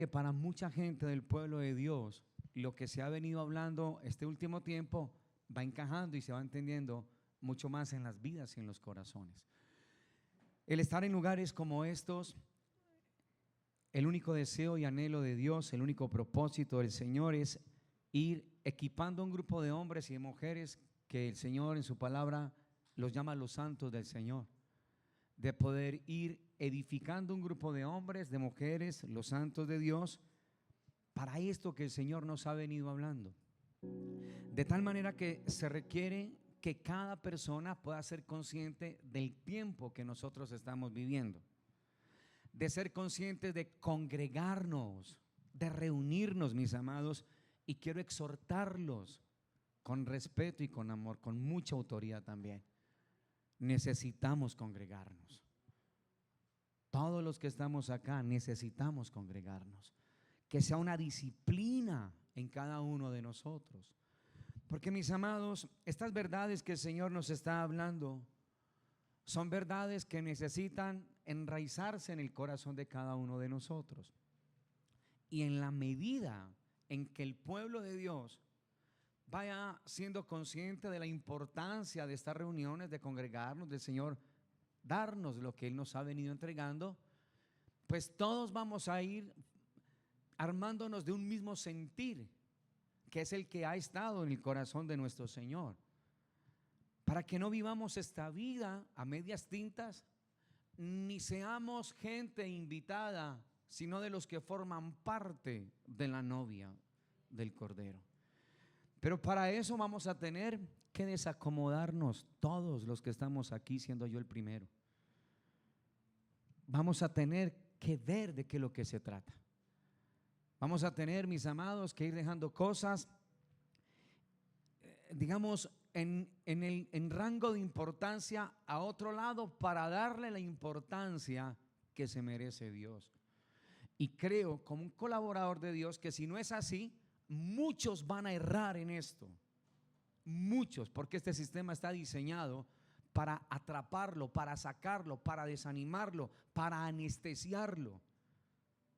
que para mucha gente del pueblo de Dios, lo que se ha venido hablando este último tiempo va encajando y se va entendiendo mucho más en las vidas y en los corazones. El estar en lugares como estos, el único deseo y anhelo de Dios, el único propósito del Señor es ir equipando un grupo de hombres y de mujeres que el Señor en su palabra los llama los santos del Señor, de poder ir edificando un grupo de hombres, de mujeres, los santos de Dios, para esto que el Señor nos ha venido hablando. De tal manera que se requiere que cada persona pueda ser consciente del tiempo que nosotros estamos viviendo, de ser conscientes de congregarnos, de reunirnos, mis amados, y quiero exhortarlos con respeto y con amor, con mucha autoridad también. Necesitamos congregarnos. Todos los que estamos acá necesitamos congregarnos, que sea una disciplina en cada uno de nosotros. Porque, mis amados, estas verdades que el Señor nos está hablando son verdades que necesitan enraizarse en el corazón de cada uno de nosotros. Y en la medida en que el pueblo de Dios vaya siendo consciente de la importancia de estas reuniones, de congregarnos, del Señor darnos lo que Él nos ha venido entregando, pues todos vamos a ir armándonos de un mismo sentir, que es el que ha estado en el corazón de nuestro Señor, para que no vivamos esta vida a medias tintas, ni seamos gente invitada, sino de los que forman parte de la novia del Cordero. Pero para eso vamos a tener que desacomodarnos todos los que estamos aquí, siendo yo el primero. Vamos a tener que ver de qué es lo que se trata. Vamos a tener, mis amados, que ir dejando cosas, digamos, en rango de importancia a otro lado, para darle la importancia que se merece Dios. Y creo, como un colaborador de Dios, que si no es así, muchos van a errar en esto. Muchos, porque este sistema está diseñado para atraparlo, para sacarlo, para desanimarlo, para anestesiarlo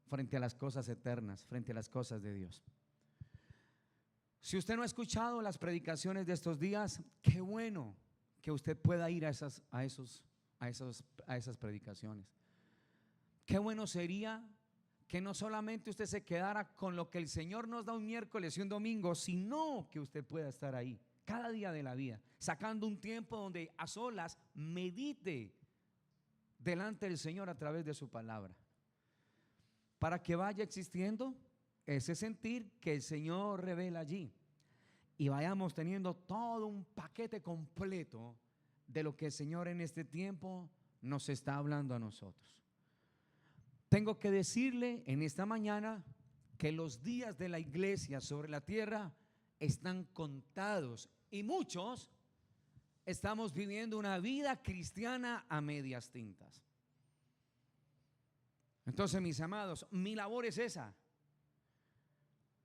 frente a las cosas eternas, frente a las cosas de Dios. Si usted no ha escuchado las predicaciones de estos días, qué bueno que usted pueda ir a esas predicaciones. Qué bueno sería que no solamente usted se quedara con lo que el Señor nos da un miércoles y un domingo, sino que usted pueda estar ahí cada día de la vida, sacando un tiempo donde a solas medite delante del Señor a través de su palabra, para que vaya existiendo ese sentir que el Señor revela allí, y vayamos teniendo todo un paquete completo de lo que el Señor en este tiempo nos está hablando a nosotros. Tengo que decirle en esta mañana que los días de la iglesia sobre la tierra están contados, y muchos estamos viviendo una vida cristiana a medias tintas. Entonces, mis amados, mi labor es esa.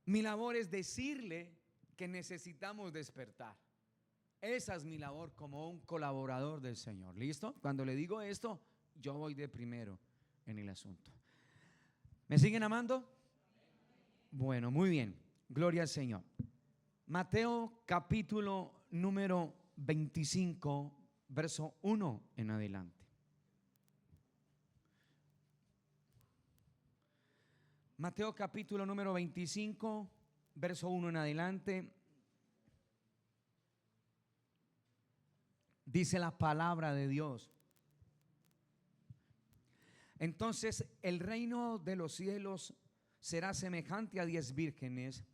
Mi labor es decirle que necesitamos despertar. Esa es mi labor como un colaborador del Señor. ¿Listo? Cuando le digo esto, yo voy de primero en el asunto. ¿Me siguen amando? Bueno, muy bien. Gloria al Señor. Mateo capítulo número 25, verso 1 en adelante. Mateo capítulo número 25, verso 1 en adelante. Dice la palabra de Dios: entonces el reino de los cielos será semejante a 10 vírgenes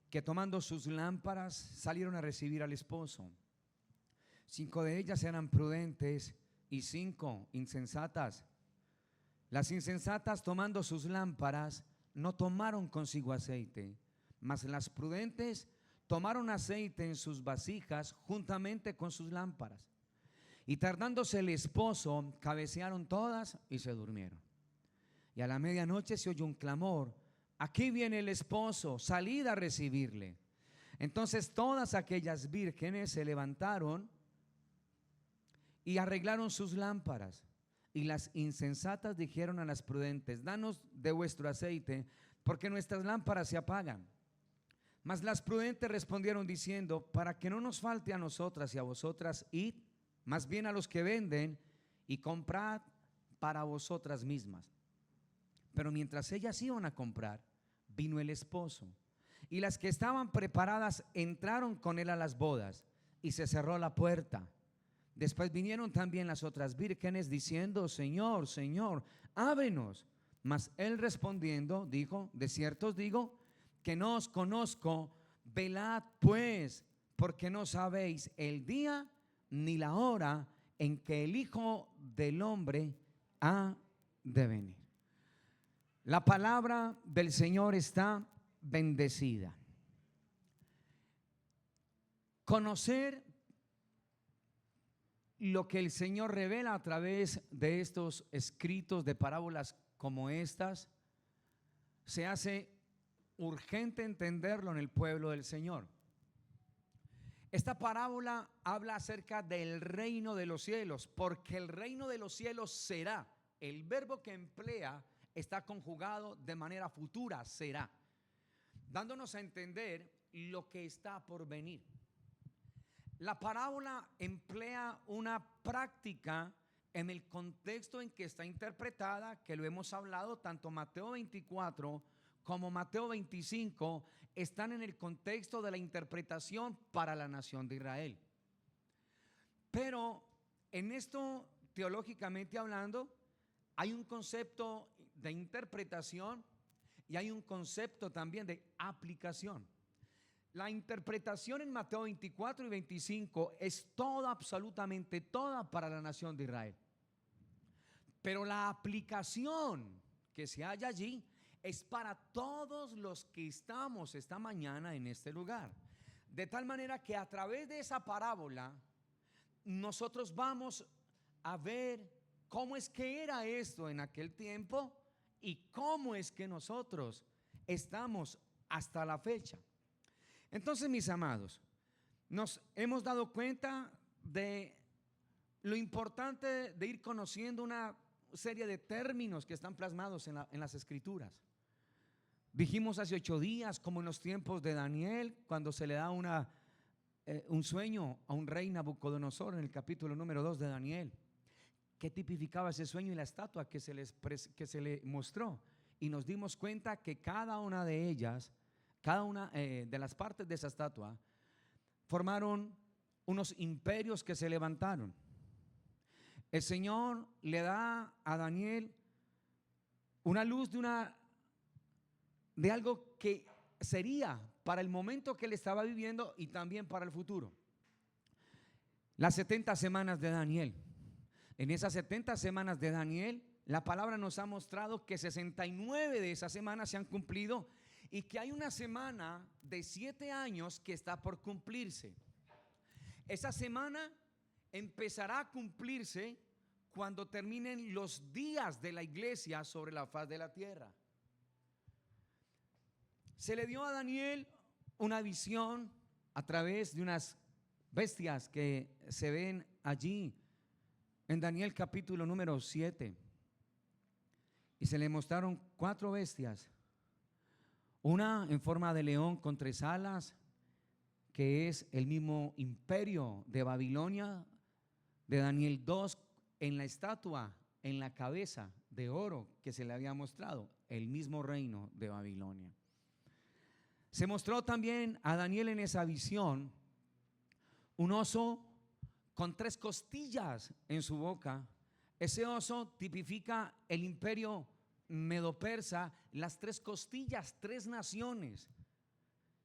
que, tomando sus lámparas, salieron a recibir al esposo. 5 de ellas eran prudentes y 5 insensatas. Las insensatas, tomando sus lámparas, no tomaron consigo aceite, mas las prudentes tomaron aceite en sus vasijas juntamente con sus lámparas. Y tardándose el esposo, cabecearon todas y se durmieron. Y a la medianoche se oyó un clamor: aquí viene el esposo, salid a recibirle. Entonces todas aquellas vírgenes se levantaron y arreglaron sus lámparas. Y las insensatas dijeron a las prudentes: danos de vuestro aceite, porque nuestras lámparas se apagan. Mas las prudentes respondieron diciendo: para que no nos falte a nosotras y a vosotras, id más bien a los que venden y comprad para vosotras mismas. Pero mientras ellas iban a comprar, vino el esposo, y las que estaban preparadas entraron con él a las bodas, y se cerró la puerta. Después vinieron también las otras vírgenes diciendo: Señor, Señor, ábrenos. Mas él respondiendo dijo: de cierto os digo que no os conozco. Velad pues, porque no sabéis el día ni la hora en que el Hijo del Hombre ha de venir. La palabra del Señor está bendecida. Conocer lo que el Señor revela a través de estos escritos de parábolas como estas, se hace urgente entenderlo en el pueblo del Señor. Esta parábola habla acerca del reino de los cielos, porque el reino de los cielos será. El verbo que emplea está conjugado de manera futura, será, dándonos a entender lo que está por venir. La parábola emplea una práctica en el contexto en que está interpretada, que lo hemos hablado, tanto Mateo 24 como Mateo 25 están en el contexto de la interpretación para la nación de Israel. Pero en esto, teológicamente hablando, hay un concepto de interpretación y hay un concepto también de aplicación. La interpretación en Mateo 24 y 25 es toda, absolutamente toda, para la nación de Israel. Pero la aplicación que se halla allí es para todos los que estamos esta mañana en este lugar. De tal manera que a través de esa parábola nosotros vamos a ver cómo es que era esto en aquel tiempo y cómo es que nosotros estamos hasta la fecha. Entonces, mis amados, nos hemos dado cuenta de lo importante de ir conociendo una serie de términos que están plasmados en las escrituras. Dijimos hace 8 días, como en los tiempos de Daniel, cuando se le da un sueño a un rey Nabucodonosor en el capítulo número 2 de Daniel, que tipificaba ese sueño y la estatua que se le mostró. Y nos dimos cuenta que cada una de ellas, cada una de las partes de esa estatua, formaron unos imperios que se levantaron. El Señor le da a Daniel una luz de algo que sería para el momento que él estaba viviendo y también para el futuro. Las 70 semanas de Daniel. En esas 70 semanas de Daniel, la palabra nos ha mostrado que 69 de esas semanas se han cumplido y que hay una semana de 7 años que está por cumplirse. Esa semana empezará a cumplirse cuando terminen los días de la iglesia sobre la faz de la tierra. Se le dio a Daniel una visión a través de unas bestias que se ven allí en Daniel capítulo número 7. Y se le mostraron 4 bestias. Una en forma de león con 3 alas, que es el mismo imperio de Babilonia. De Daniel 2, en la estatua, en la cabeza de oro que se le había mostrado, el mismo reino de Babilonia. Se mostró también a Daniel en esa visión un oso con 3 costillas en su boca. Ese oso tipifica el imperio medo-persa, las 3 costillas, 3 naciones: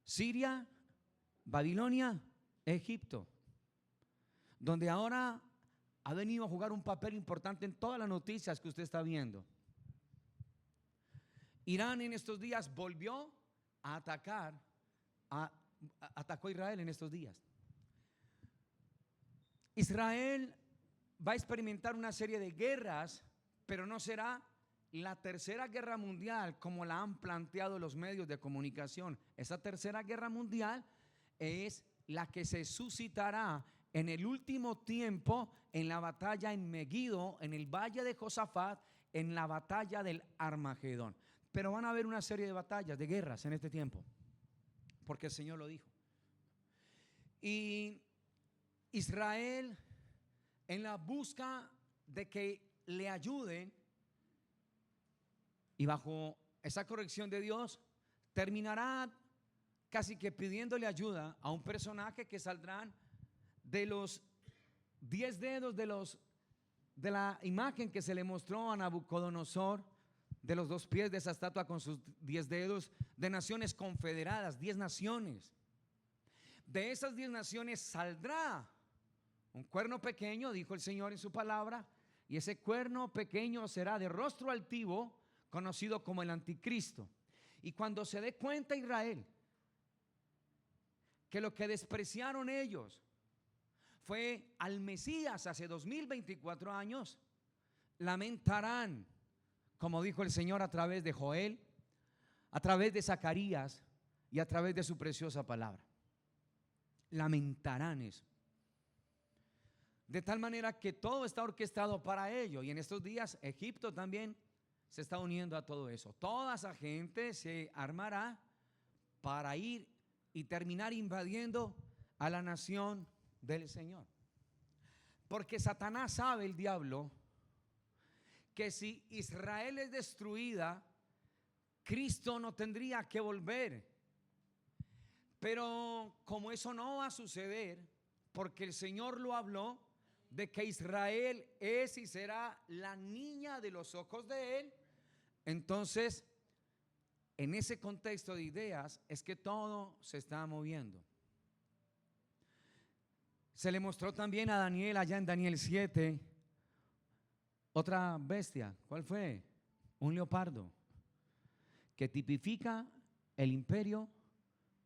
Siria, Babilonia, Egipto, donde ahora ha venido a jugar un papel importante en todas las noticias que usted está viendo. Irán en estos días volvió a atacar, atacó a Israel en estos días. Israel va a experimentar una serie de guerras, pero no será la tercera guerra mundial como la han planteado los medios de comunicación. Esa tercera guerra mundial es la que se suscitará en el último tiempo, en la batalla en Megiddo, en el valle de Josafat, en la batalla del Armagedón. Pero van a haber una serie de batallas, de guerras en este tiempo, porque el Señor lo dijo. Y Israel, en la busca de que le ayuden, y bajo esa corrección de Dios, terminará casi que pidiéndole ayuda a un personaje que saldrán de los 10 dedos de la imagen que se le mostró a Nabucodonosor, de los 2 pies de esa estatua con sus 10 dedos, de naciones confederadas, 10 naciones. De esas 10 naciones saldrá un cuerno pequeño, dijo el Señor en su palabra, y ese cuerno pequeño será de rostro altivo, conocido como el anticristo. Y cuando se dé cuenta Israel que lo que despreciaron ellos fue al Mesías hace 2024 años, lamentarán, como dijo el Señor a través de Joel, a través de Zacarías y a través de su preciosa palabra. Lamentarán eso. De tal manera que todo está orquestado para ello. Y en estos días Egipto también se está uniendo a todo eso. Toda esa gente se armará para ir y terminar invadiendo a la nación del Señor. Porque Satanás sabe, el diablo, que si Israel es destruida, Cristo no tendría que volver. Pero como eso no va a suceder, porque el Señor lo habló, de que Israel es y será la niña de los ojos de Él, entonces en ese contexto de ideas es que todo se está moviendo. Se le mostró también a Daniel allá en Daniel 7 otra bestia. ¿Cuál fue? Un leopardo, que tipifica el imperio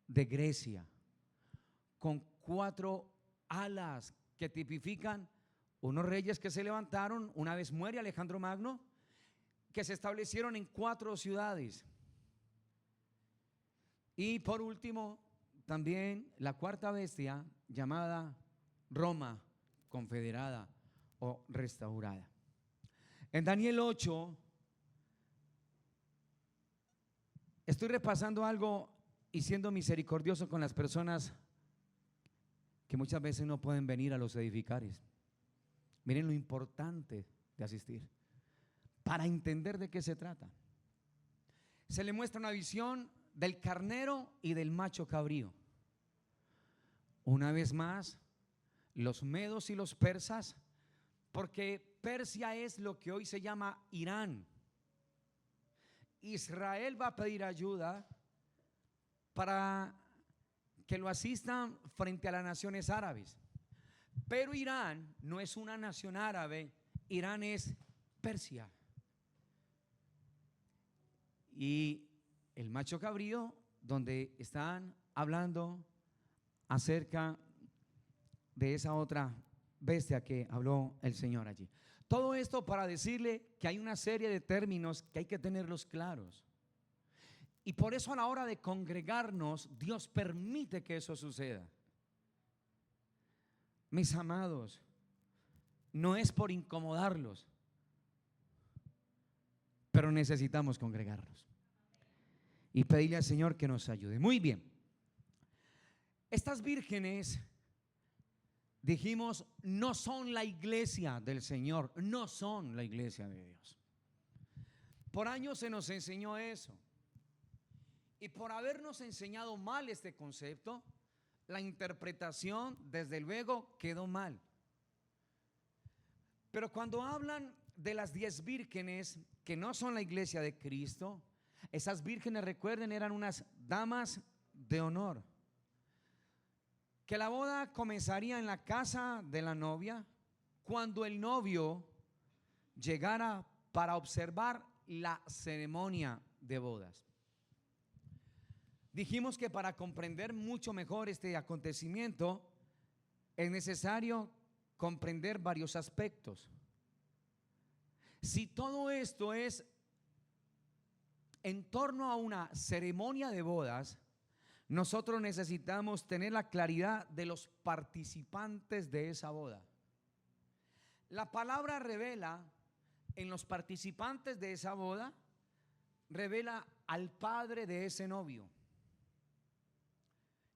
de Grecia, con 4 alas que tipifican unos reyes que se levantaron una vez muere Alejandro Magno, que se establecieron en 4 ciudades. Y por último, también la 4ª bestia llamada Roma confederada o restaurada. En Daniel 8 estoy repasando algo y siendo misericordioso con las personas que muchas veces no pueden venir a los edificares. Miren lo importante de asistir para entender de qué se trata. Se le muestra una visión del carnero y del macho cabrío. Una vez más, los medos y los persas, porque Persia es lo que hoy se llama Irán. Israel va a pedir ayuda para que lo asistan frente a las naciones árabes. Pero Irán no es una nación árabe, Irán es Persia. Y el macho cabrío, donde están hablando acerca de esa otra bestia que habló el Señor allí. Todo esto para decirle que hay una serie de términos que hay que tenerlos claros. Y por eso a la hora de congregarnos, Dios permite que eso suceda. Mis amados, no es por incomodarlos, pero necesitamos congregarnos y pedirle al Señor que nos ayude. Muy bien. Estas vírgenes, dijimos, no son la iglesia del Señor, no son la iglesia de Dios. Por años se nos enseñó eso. Y por habernos enseñado mal este concepto, la interpretación desde luego quedó mal. Pero cuando hablan de las 10 vírgenes que no son la iglesia de Cristo, esas vírgenes, recuerden, eran unas damas de honor, que la boda comenzaría en la casa de la novia cuando el novio llegara para observar la ceremonia de bodas. Dijimos que para comprender mucho mejor este acontecimiento es necesario comprender varios aspectos. Si todo esto es en torno a una ceremonia de bodas, nosotros necesitamos tener la claridad de los participantes de esa boda. La palabra revela en los participantes de esa boda revela al padre de ese novio.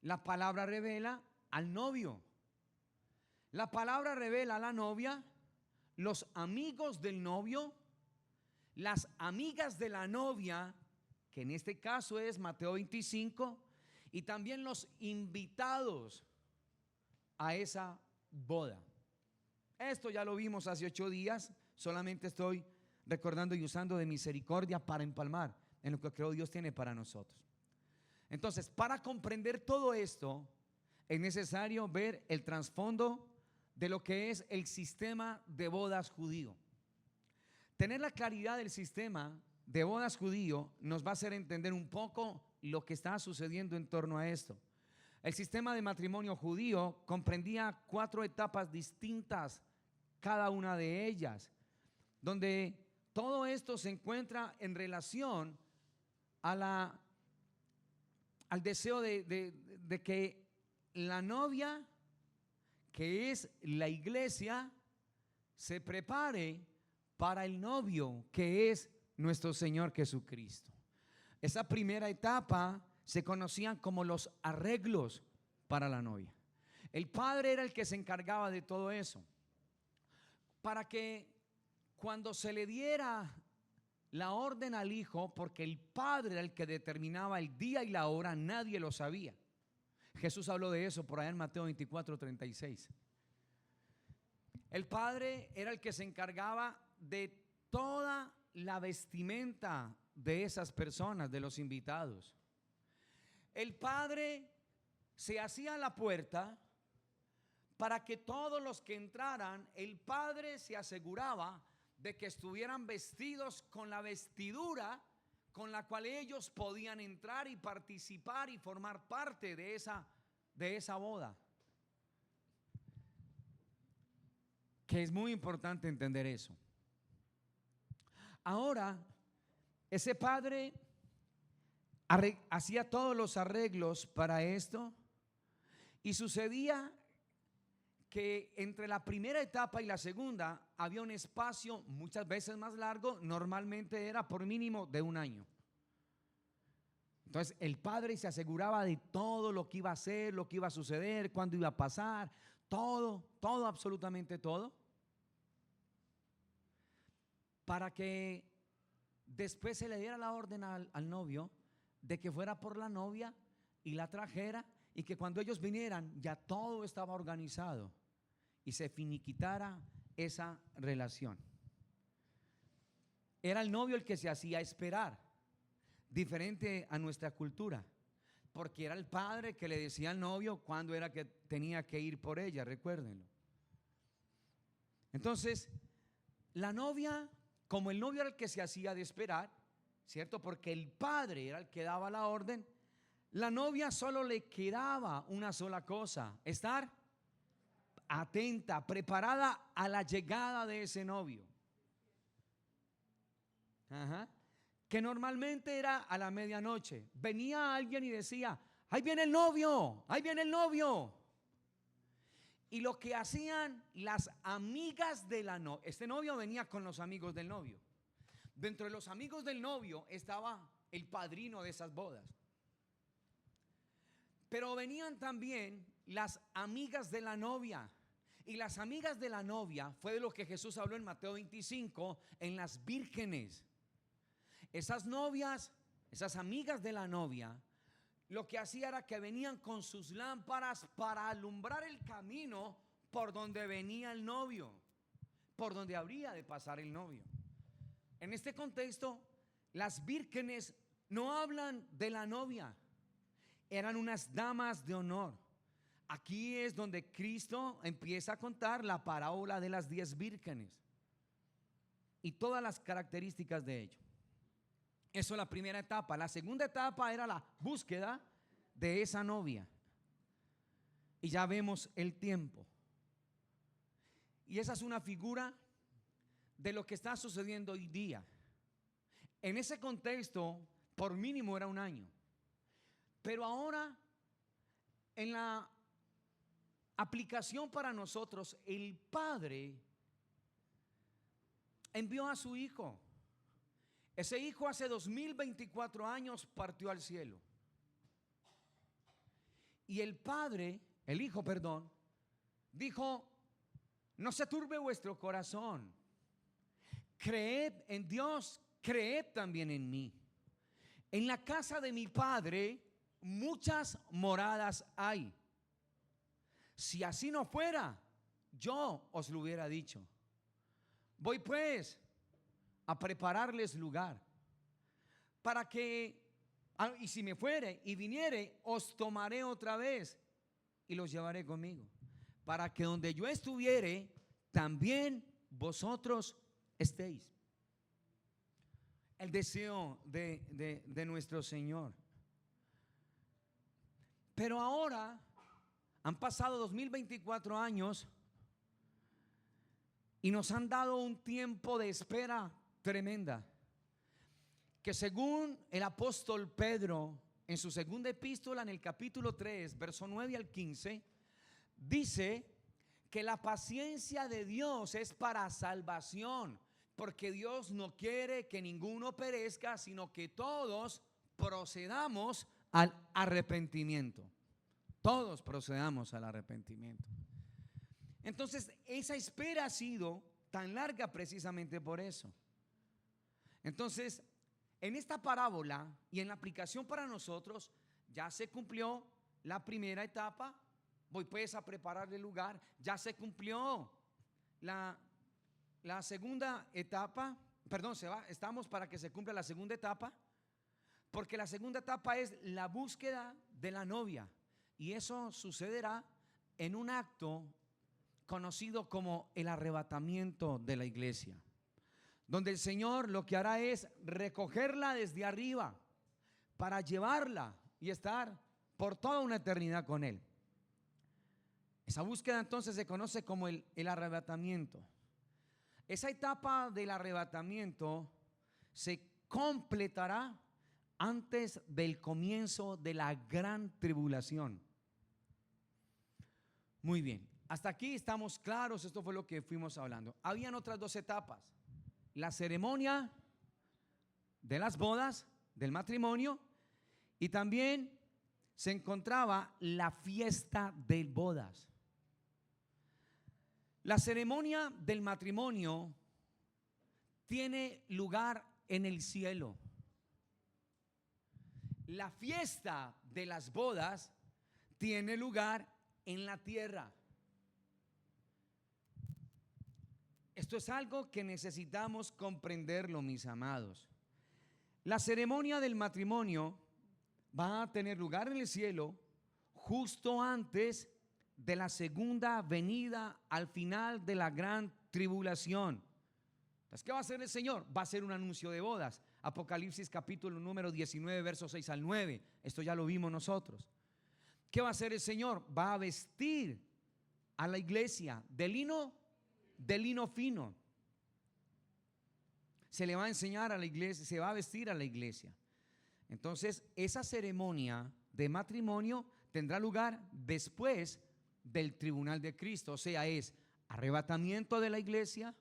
La palabra revela al novio. La palabra revela a la novia, los amigos del novio, las amigas de la novia, que en este caso es Mateo 25, y también los invitados a esa boda. Esto ya lo vimos hace 8 días, solamente estoy recordando y usando de misericordia para empalmar en lo que creo Dios tiene para nosotros. Entonces, para comprender todo esto, es necesario ver el trasfondo de lo que es el sistema de bodas judío. Tener la claridad del sistema de bodas judío nos va a hacer entender un poco lo que está sucediendo en torno a esto. El sistema de matrimonio judío comprendía 4 etapas distintas, cada una de ellas, donde todo esto se encuentra en relación a al deseo de que la novia, que es la iglesia, se prepare para el novio, que es nuestro Señor Jesucristo. Esa primera etapa se conocían como los arreglos para la novia. El padre era el que se encargaba de todo eso, para que cuando se le diera la orden al hijo, porque el padre era el que determinaba el día y la hora, nadie lo sabía. Jesús habló de eso por allá en Mateo 24:36. El padre era el que se encargaba de toda la vestimenta de esas personas, de los invitados. El padre se hacía a la puerta para que todos los que entraran, el padre se aseguraba de que estuvieran vestidos con la vestidura con la cual ellos podían entrar y participar y formar parte de esa boda. Que es muy importante entender eso. Ahora, ese padre hacía todos los arreglos para esto, y sucedía que entre la primera etapa y la segunda había un espacio muchas veces más largo, normalmente era por mínimo de 1 año. Entonces el padre se aseguraba de todo lo que iba a hacer, lo que iba a suceder, cuándo iba a pasar, todo, absolutamente todo, para que después se le diera la orden al novio de que fuera por la novia y la trajera, y que cuando ellos vinieran ya todo estaba organizado y se finiquitara esa relación. Era el novio el que se hacía esperar, diferente a nuestra cultura, porque era el padre que le decía al novio cuándo era que tenía que ir por ella, recuérdenlo. Entonces, la novia, como el novio era el que se hacía de esperar, ¿cierto? Porque el padre era el que daba la orden, la novia solo le quedaba una sola cosa: estar atenta, preparada a la llegada de ese novio. Que normalmente era a la medianoche. Venía alguien y decía: ahí viene el novio, ahí viene el novio. Y lo que hacían las amigas de la novia, este novio venía con los amigos del novio. Dentro de los amigos del novio estaba el padrino de esas bodas. Pero venían también las amigas de la novia. Y las amigas de la novia fue de lo que Jesús habló en Mateo 25, en las vírgenes. Esas novias, esas amigas de la novia, lo que hacía era que venían con sus lámparas para alumbrar el camino por donde venía el novio, por donde habría de pasar el novio. En este contexto, las vírgenes no hablan de la novia, eran unas damas de honor. Aquí es donde Cristo empieza a contar la parábola de las 10 vírgenes y todas las características de ello. Eso es la primera etapa. La segunda etapa era la búsqueda de esa novia. Y ya vemos el tiempo. Y esa es una figura de lo que está sucediendo hoy día. En ese contexto, por mínimo era 1 año. Pero ahora, en la aplicación para nosotros, el Padre envió a su Hijo. Ese hijo hace 2024 años partió al cielo. Y el hijo, dijo: no se turbe vuestro corazón. Creed en Dios, creed también en mí. En la casa de mi padre muchas moradas hay. Si así no fuera, yo os lo hubiera dicho. Voy pues a prepararles lugar, para que, y si me fuere y viniere, os tomaré otra vez y los llevaré conmigo, para que donde yo estuviere, también vosotros estéis. El deseo de nuestro Señor. Pero ahora han pasado 2024 años y nos han dado un tiempo de espera tremenda, que según el apóstol Pedro en su segunda epístola, en el capítulo 3, verso 9 al 15, dice que la paciencia de Dios es para salvación, porque Dios no quiere que ninguno perezca, sino que todos procedamos al arrepentimiento. Todos procedamos al arrepentimiento. Entonces, esa espera ha sido tan larga precisamente por eso. Entonces, en esta parábola y en la aplicación para nosotros, ya se cumplió la primera etapa. Voy pues a preparar el lugar. Ya se cumplió la segunda etapa. Perdón, estamos para que se cumpla la segunda etapa, porque la segunda etapa es la búsqueda de la novia, y eso sucederá en un acto conocido como el arrebatamiento de la iglesia, donde el Señor lo que hará es recogerla desde arriba para llevarla y estar por toda una eternidad con Él. Esa búsqueda entonces se conoce como el arrebatamiento. Esa etapa del arrebatamiento se completará antes del comienzo de la gran tribulación. Muy bien, hasta aquí estamos claros. Esto fue lo que fuimos hablando. Habían otras dos etapas: la ceremonia de las bodas, del matrimonio, y también se encontraba la fiesta de bodas. La ceremonia del matrimonio tiene lugar en el cielo. La fiesta de las bodas tiene lugar en la tierra. Esto es algo que necesitamos comprenderlo, mis amados. La ceremonia del matrimonio va a tener lugar en el cielo justo antes de la segunda venida, al final de la gran tribulación. Entonces, ¿qué va a hacer el Señor? Va a hacer un anuncio de bodas. Apocalipsis capítulo número 19, versos 6 al 9. Esto ya lo vimos nosotros. ¿Qué va a hacer el Señor? Va a vestir a la iglesia de lino fino. Se le va a enseñar a la iglesia, se va a vestir a la iglesia. Entonces, esa ceremonia de matrimonio tendrá lugar después del tribunal de Cristo. O sea, es arrebatamiento de la iglesia,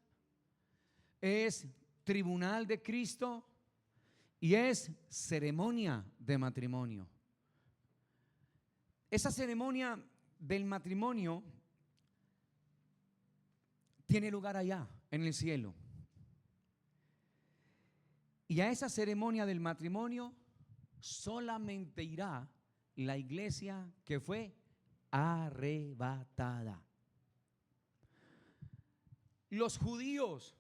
es tribunal de Cristo y es ceremonia de matrimonio. Esa ceremonia del matrimonio tiene lugar allá en el cielo. Y a esa ceremonia del matrimonio solamente irá la iglesia que fue arrebatada. Los judíos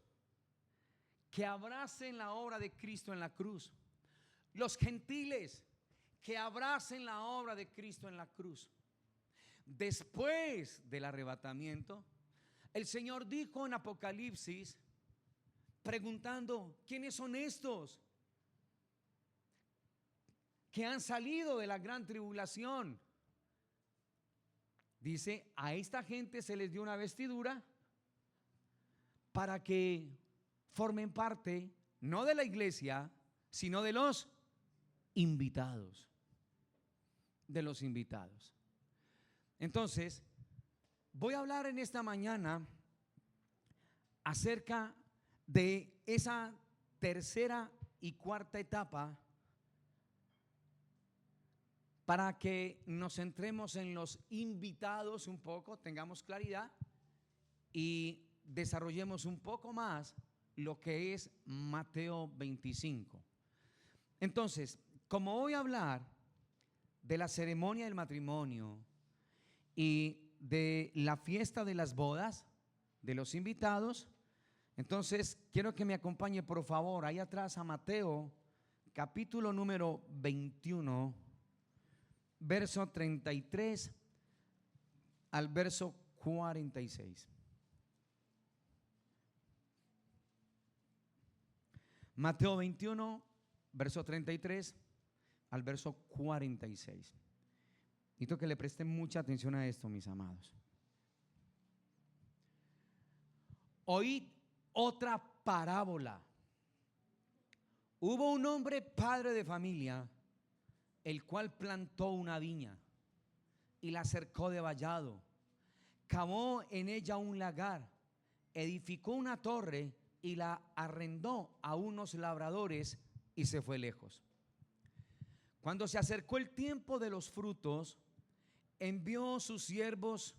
que abracen la obra de Cristo en la cruz, los gentiles que abracen la obra de Cristo en la cruz. Después del arrebatamiento, el Señor dijo en Apocalipsis, preguntando: ¿quiénes son estos que han salido de la gran tribulación? Dice: a esta gente se les dio una vestidura para que formen parte no de la iglesia, sino de los invitados. De los invitados. Entonces, voy a hablar en esta mañana acerca de esa tercera y cuarta etapa para que nos centremos en los invitados un poco, tengamos claridad y desarrollemos un poco más lo que es Mateo 25. Entonces, como voy a hablar de la ceremonia del matrimonio y de la fiesta de las bodas de los invitados, entonces quiero que me acompañe por favor ahí atrás a Mateo capítulo número 21, verso 33 al verso 46. Mateo 21, verso 33 al verso 46. Necesito que le presten mucha atención a esto, mis amados. Oíd otra parábola. Hubo un hombre padre de familia, el cual plantó una viña y la cercó de vallado, cavó en ella un lagar, edificó una torre y la arrendó a unos labradores y se fue lejos. Cuando se acercó el tiempo de los frutos, envió sus siervos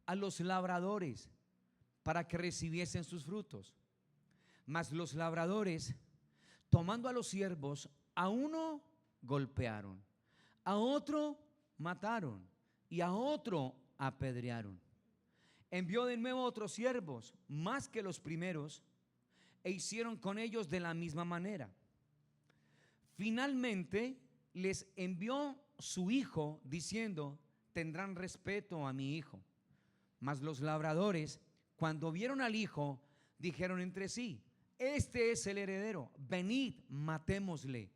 a los labradores para que recibiesen sus frutos. Mas los labradores, tomando a los siervos, a uno golpearon, a otro mataron y a otro apedrearon. Envió de nuevo otros siervos, más que los primeros, e hicieron con ellos de la misma manera. Finalmente les envió su hijo, diciendo: tendrán respeto a mi hijo. Mas los labradores, cuando vieron al hijo, dijeron entre sí: este es el heredero, venid, matémosle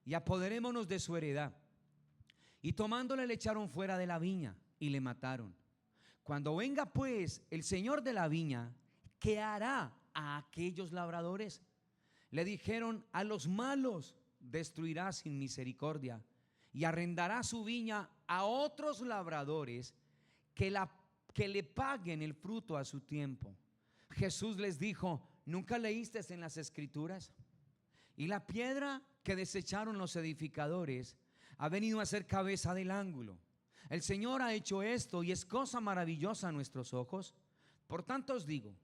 y apoderémonos de su heredad. Y tomándole le echaron fuera de la viña y le mataron. Cuando venga pues el señor de la viña, ¿qué hará a aquellos labradores? Le dijeron: a los malos destruirá sin misericordia y arrendará su viña a otros labradores que le paguen el fruto a su tiempo. Jesús les dijo: ¿nunca leíste en las escrituras? Y la piedra que desecharon los edificadores ha venido a ser cabeza del ángulo. El Señor ha hecho esto y es cosa maravillosa a nuestros ojos. Por tanto os digo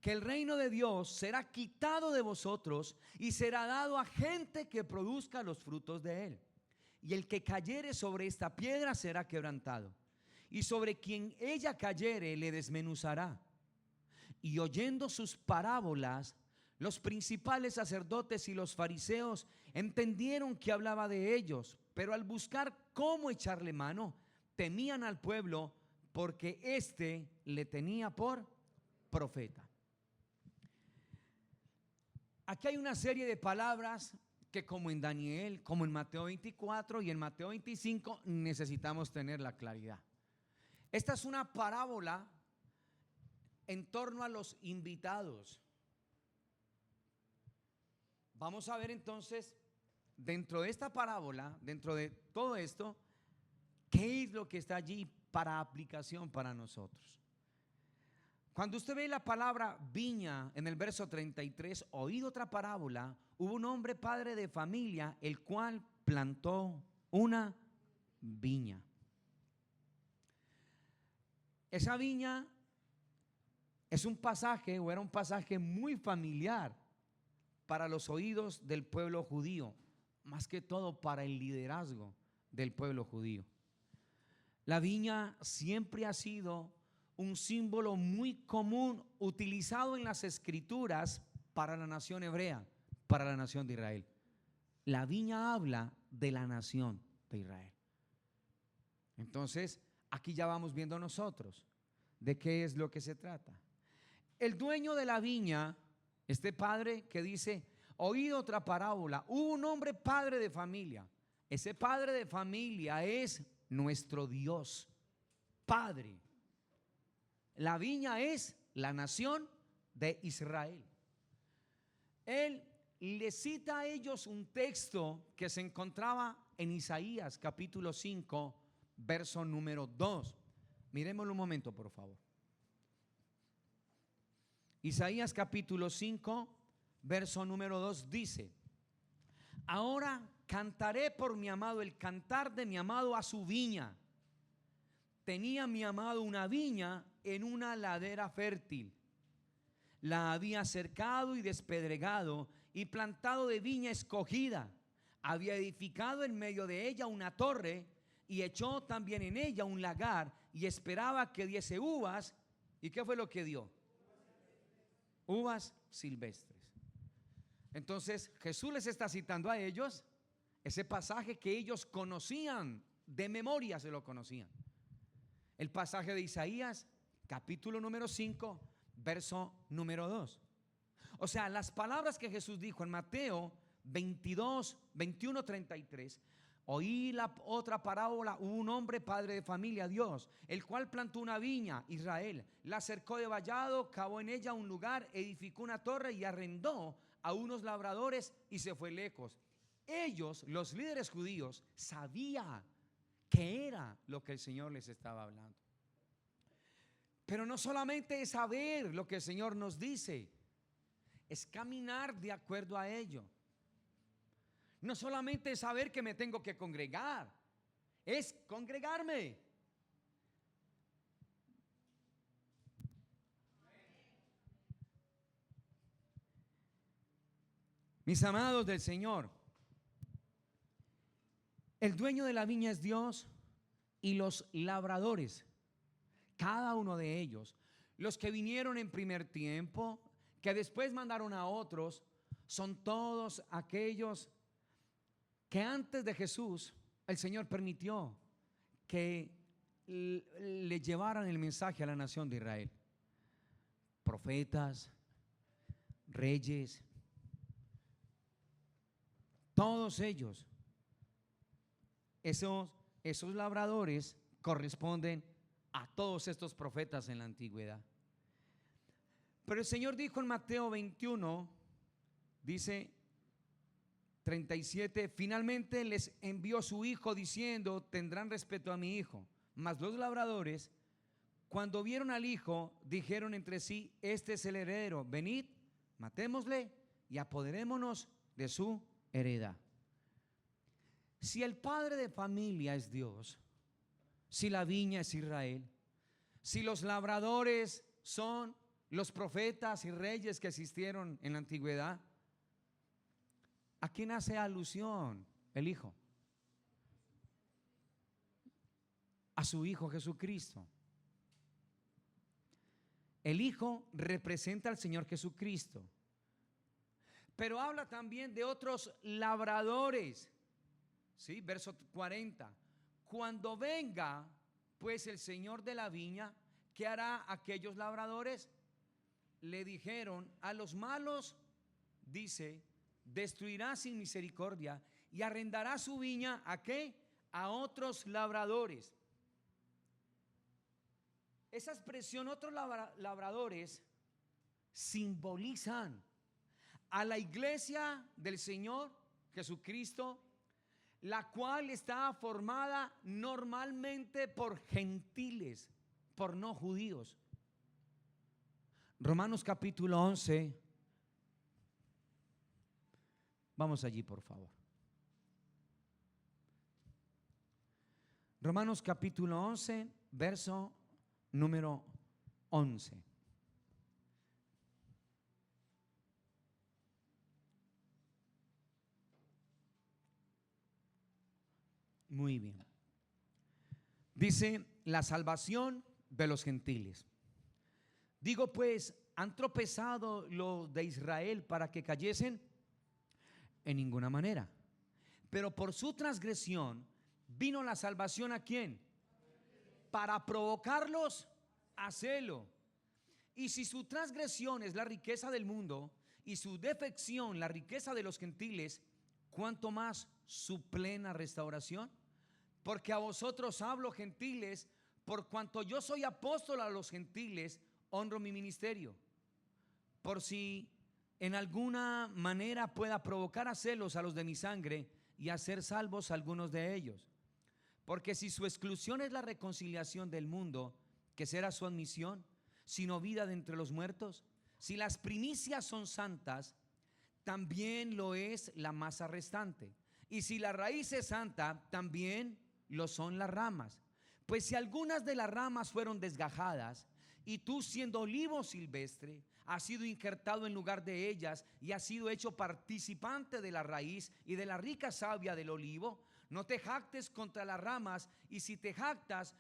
que el reino de Dios será quitado de vosotros y será dado a gente que produzca los frutos de él. Y el que cayere sobre esta piedra será quebrantado, y sobre quien ella cayere le desmenuzará. Y oyendo sus parábolas, los principales sacerdotes y los fariseos entendieron que hablaba de ellos, pero al buscar cómo echarle mano, temían al pueblo, porque éste le tenía por profeta. Aquí hay una serie de palabras que, como en Daniel, como en Mateo 24 y en Mateo 25, necesitamos tener la claridad. Esta es una parábola en torno a los invitados. Vamos a ver entonces, dentro de esta parábola, dentro de todo esto, ¿qué es lo que está allí para aplicación para nosotros? Cuando usted ve la palabra viña en el verso 33, oíd otra parábola. Hubo un hombre padre de familia, el cual plantó una viña. Esa viña es un pasaje, o era un pasaje muy familiar para los oídos del pueblo judío, más que todo para el liderazgo del pueblo judío. La viña siempre ha sido un símbolo muy común utilizado en las escrituras para la nación hebrea, para la nación de Israel. La viña habla de la nación de Israel. Entonces, aquí ya vamos viendo nosotros de qué es lo que se trata. El dueño de la viña, este padre que dice: oíd otra parábola. Hubo un hombre padre de familia. Ese padre de familia es nuestro Dios, Padre. La viña es la nación de Israel. Él le cita a ellos un texto que se encontraba en Isaías capítulo 5, verso número 2. Miremoslo un momento, por favor. Isaías capítulo 5, verso número 2 dice: Ahora cantaré por mi amado, el cantar de mi amado a su viña. Tenía mi amado una viña en una ladera fértil. La había cercado y despedregado y plantado de viña escogida. Había edificado en medio de ella una torre y echó también en ella un lagar y esperaba que diese uvas. ¿Y qué fue lo que dio? Uvas silvestres. Entonces Jesús les está citando a ellos ese pasaje que ellos conocían, de memoria se lo conocían. El pasaje de Isaías, capítulo número 5, verso número 2. O sea, las palabras que Jesús dijo en Mateo 22, 21, 33. Oí la otra parábola: hubo un hombre padre de familia, Dios, el cual plantó una viña, Israel, la cercó de vallado, cavó en ella un lugar, edificó una torre y arrendó a unos labradores y se fue lejos. Ellos, los líderes judíos, sabían que era lo que el Señor les estaba hablando. Pero no solamente es saber lo que el Señor nos dice, es caminar de acuerdo a ello. No solamente es saber que me tengo que congregar, es congregarme. Mis amados del Señor, el dueño de la viña es Dios y los labradores, cada uno de ellos, los que vinieron en primer tiempo, que después mandaron a otros, son todos aquellos que antes de Jesús el Señor permitió que le llevaran el mensaje a la nación de Israel. Profetas, reyes, todos ellos, esos labradores corresponden a todos estos profetas en la antigüedad. Pero el Señor dijo en Mateo 21, dice 37, finalmente les envió su hijo diciendo: tendrán respeto a mi hijo. Mas los labradores, cuando vieron al hijo, dijeron entre sí: este es el heredero, venid, matémosle y apoderémonos de su heredad. Si el padre de familia es Dios, si la viña es Israel, si los labradores son los profetas y reyes que existieron en la antigüedad, ¿a quién hace alusión el Hijo? A su Hijo Jesucristo. El Hijo representa al Señor Jesucristo, pero habla también de otros labradores. ¿Sí? Verso 40. Cuando venga pues el Señor de la viña, ¿qué hará aquellos labradores? Le dijeron: a los malos, dice, destruirá sin misericordia y arrendará su viña ¿a qué? A otros labradores. Esa expresión, otros labradores, simbolizan a la iglesia del Señor Jesucristo, la cual está formada normalmente por gentiles, por no judíos. Romanos capítulo 11. Vamos allí, por favor. Romanos capítulo 11, verso número 11. Muy bien. Dice: la salvación de los gentiles. Digo pues, ¿han tropezado los de Israel para que cayesen? En ninguna manera. Pero por su transgresión vino la salvación ¿a quién? Para provocarlos a celo. Y si su transgresión es la riqueza del mundo y su defección la riqueza de los gentiles, ¿cuánto más su plena restauración? Porque a vosotros hablo, gentiles, por cuanto yo soy apóstol a los gentiles, honro mi ministerio, por si en alguna manera pueda provocar a celos a los de mi sangre y hacer salvos a algunos de ellos. Porque si su exclusión es la reconciliación del mundo, ¿qué será su admisión? Sino vida de entre los muertos. Si las primicias son santas, también lo es la masa restante. Y si la raíz es santa, también lo son las ramas. Pues si algunas de las ramas fueron desgajadas, y tú siendo olivo silvestre, has sido injertado en lugar de ellas y has sido hecho participante de la raíz y de la rica savia del olivo, no te jactes contra las ramas, y si te jactas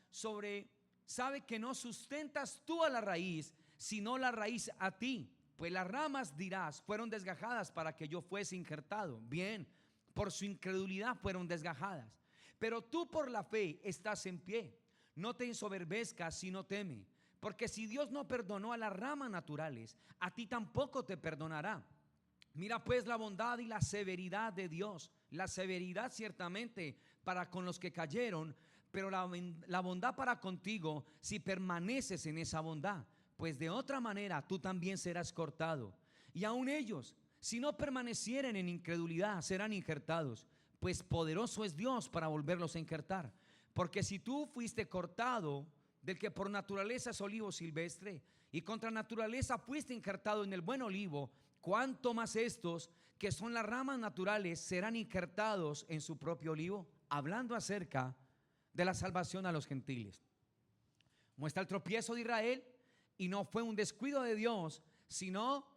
sabe que no sustentas tú a la raíz, sino la raíz a ti. Pues las ramas, dirás, fueron desgajadas para que yo fuese injertado. Bien, por su incredulidad fueron desgajadas. Pero tú por la fe estás en pie. No te ensoberbezcas, sino teme. Porque si Dios no perdonó a las ramas naturales, a ti tampoco te perdonará. Mira pues la bondad y la severidad de Dios. La severidad ciertamente para con los que cayeron, pero la bondad para contigo si permaneces en esa bondad. Pues de otra manera tú también serás cortado. Y aun ellos, si no permanecieren en incredulidad, serán injertados. Pues poderoso es Dios para volverlos a injertar. Porque si tú fuiste cortado del que por naturaleza es olivo silvestre, y contra naturaleza fuiste injertado en el buen olivo, cuánto más estos que son las ramas naturales serán injertados en su propio olivo. Hablando acerca de la salvación a los gentiles. Muestra el tropiezo de Israel, y no fue un descuido de Dios, sino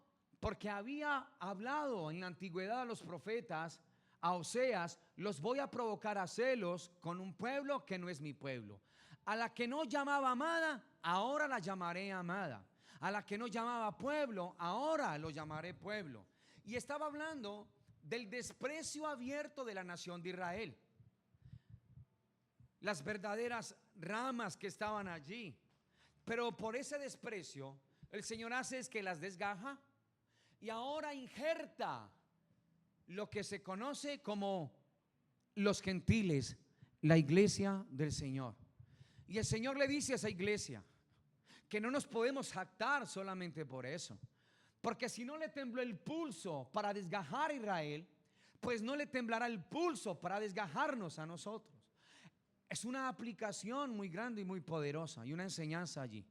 porque había hablado en la antigüedad a los profetas, a Oseas: los voy a provocar a celos con un pueblo que no es mi pueblo. A la que no llamaba amada, ahora la llamaré amada. A la que no llamaba pueblo, ahora lo llamaré pueblo. Y estaba hablando del desprecio abierto de la nación de Israel. Las verdaderas ramas que estaban allí. Pero por ese desprecio, el Señor hace es que las desgaja y ahora injerta lo que se conoce como los gentiles, la iglesia del Señor. Y el Señor le dice a esa iglesia que no nos podemos jactar solamente por eso, porque si no le tembló el pulso para desgajar a Israel, pues no le temblará el pulso para desgajarnos a nosotros. Es una aplicación muy grande y muy poderosa, y una enseñanza allí.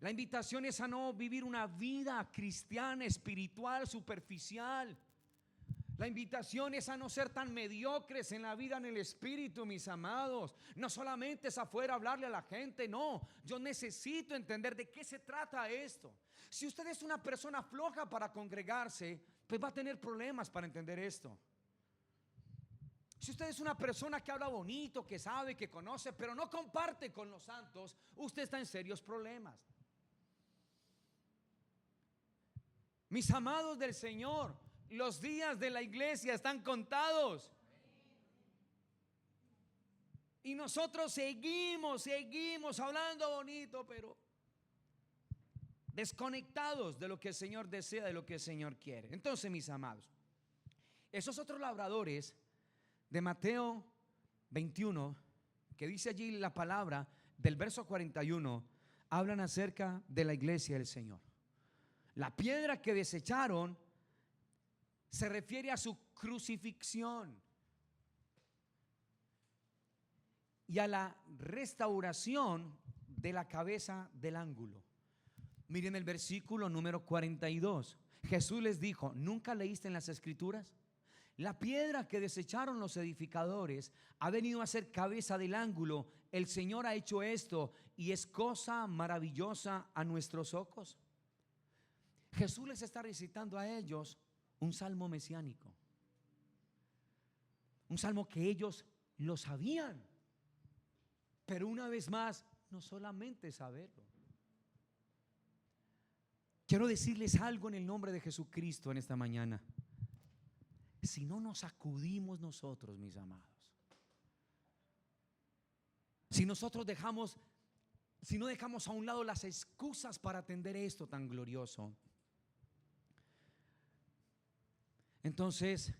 La invitación es a no vivir una vida cristiana, espiritual, superficial. La invitación es a no ser tan mediocres en la vida en el espíritu, mis amados. No solamente es afuera hablarle a la gente, no. Yo necesito entender de qué se trata esto. Si usted es una persona floja para congregarse, pues va a tener problemas para entender esto. Si usted es una persona que habla bonito, que sabe, que conoce, pero no comparte con los santos, usted está en serios problemas. Mis amados del Señor, los días de la iglesia están contados. Y nosotros seguimos hablando bonito, pero desconectados de lo que el Señor desea, de lo que el Señor quiere. Entonces, mis amados, esos otros labradores de Mateo 21, que dice allí la palabra del verso 41, hablan acerca de la iglesia del Señor. La piedra que desecharon se refiere a su crucifixión y a la restauración de la cabeza del ángulo. Miren el versículo número 42. Jesús les dijo: ¿nunca leíste en las escrituras? La piedra que desecharon los edificadores ha venido a ser cabeza del ángulo. El Señor ha hecho esto y es cosa maravillosa a nuestros ojos. Jesús les está recitando a ellos un salmo mesiánico, un salmo que ellos lo sabían, pero una vez más, no solamente saberlo. Quiero decirles algo en el nombre de Jesucristo en esta mañana. Si no nos sacudimos nosotros, mis amados, si no dejamos a un lado las excusas para atender esto tan glorioso, entonces,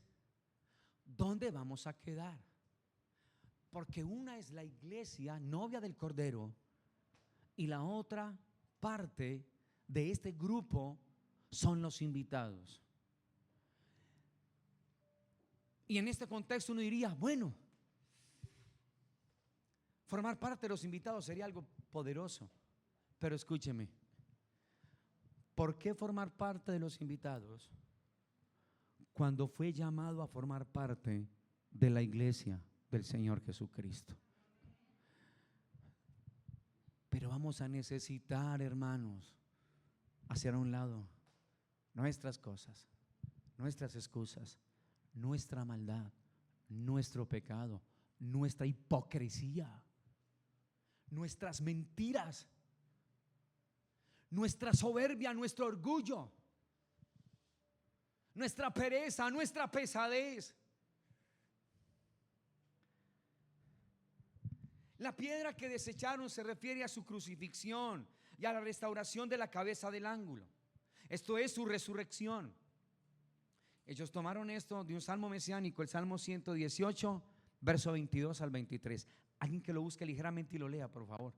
¿dónde vamos a quedar? Porque una es la iglesia, novia del Cordero, y la otra parte de este grupo son los invitados. Y en este contexto uno diría: bueno, formar parte de los invitados sería algo poderoso. Pero escúcheme, ¿por qué formar parte de los invitados? cuando fue llamado a formar parte de la iglesia del Señor Jesucristo. Pero vamos a necesitar, hermanos, hacer a un lado nuestras cosas, nuestras excusas, nuestra maldad, nuestro pecado, nuestra hipocresía, nuestras mentiras, nuestra soberbia, nuestro orgullo, nuestra pereza, nuestra pesadez. La piedra que desecharon se refiere a su crucifixión y a la restauración de la cabeza del ángulo. Esto es su resurrección. Ellos tomaron esto de un salmo mesiánico, el Salmo 118, verso 22 al 23. Alguien que lo busque ligeramente y lo lea, por favor.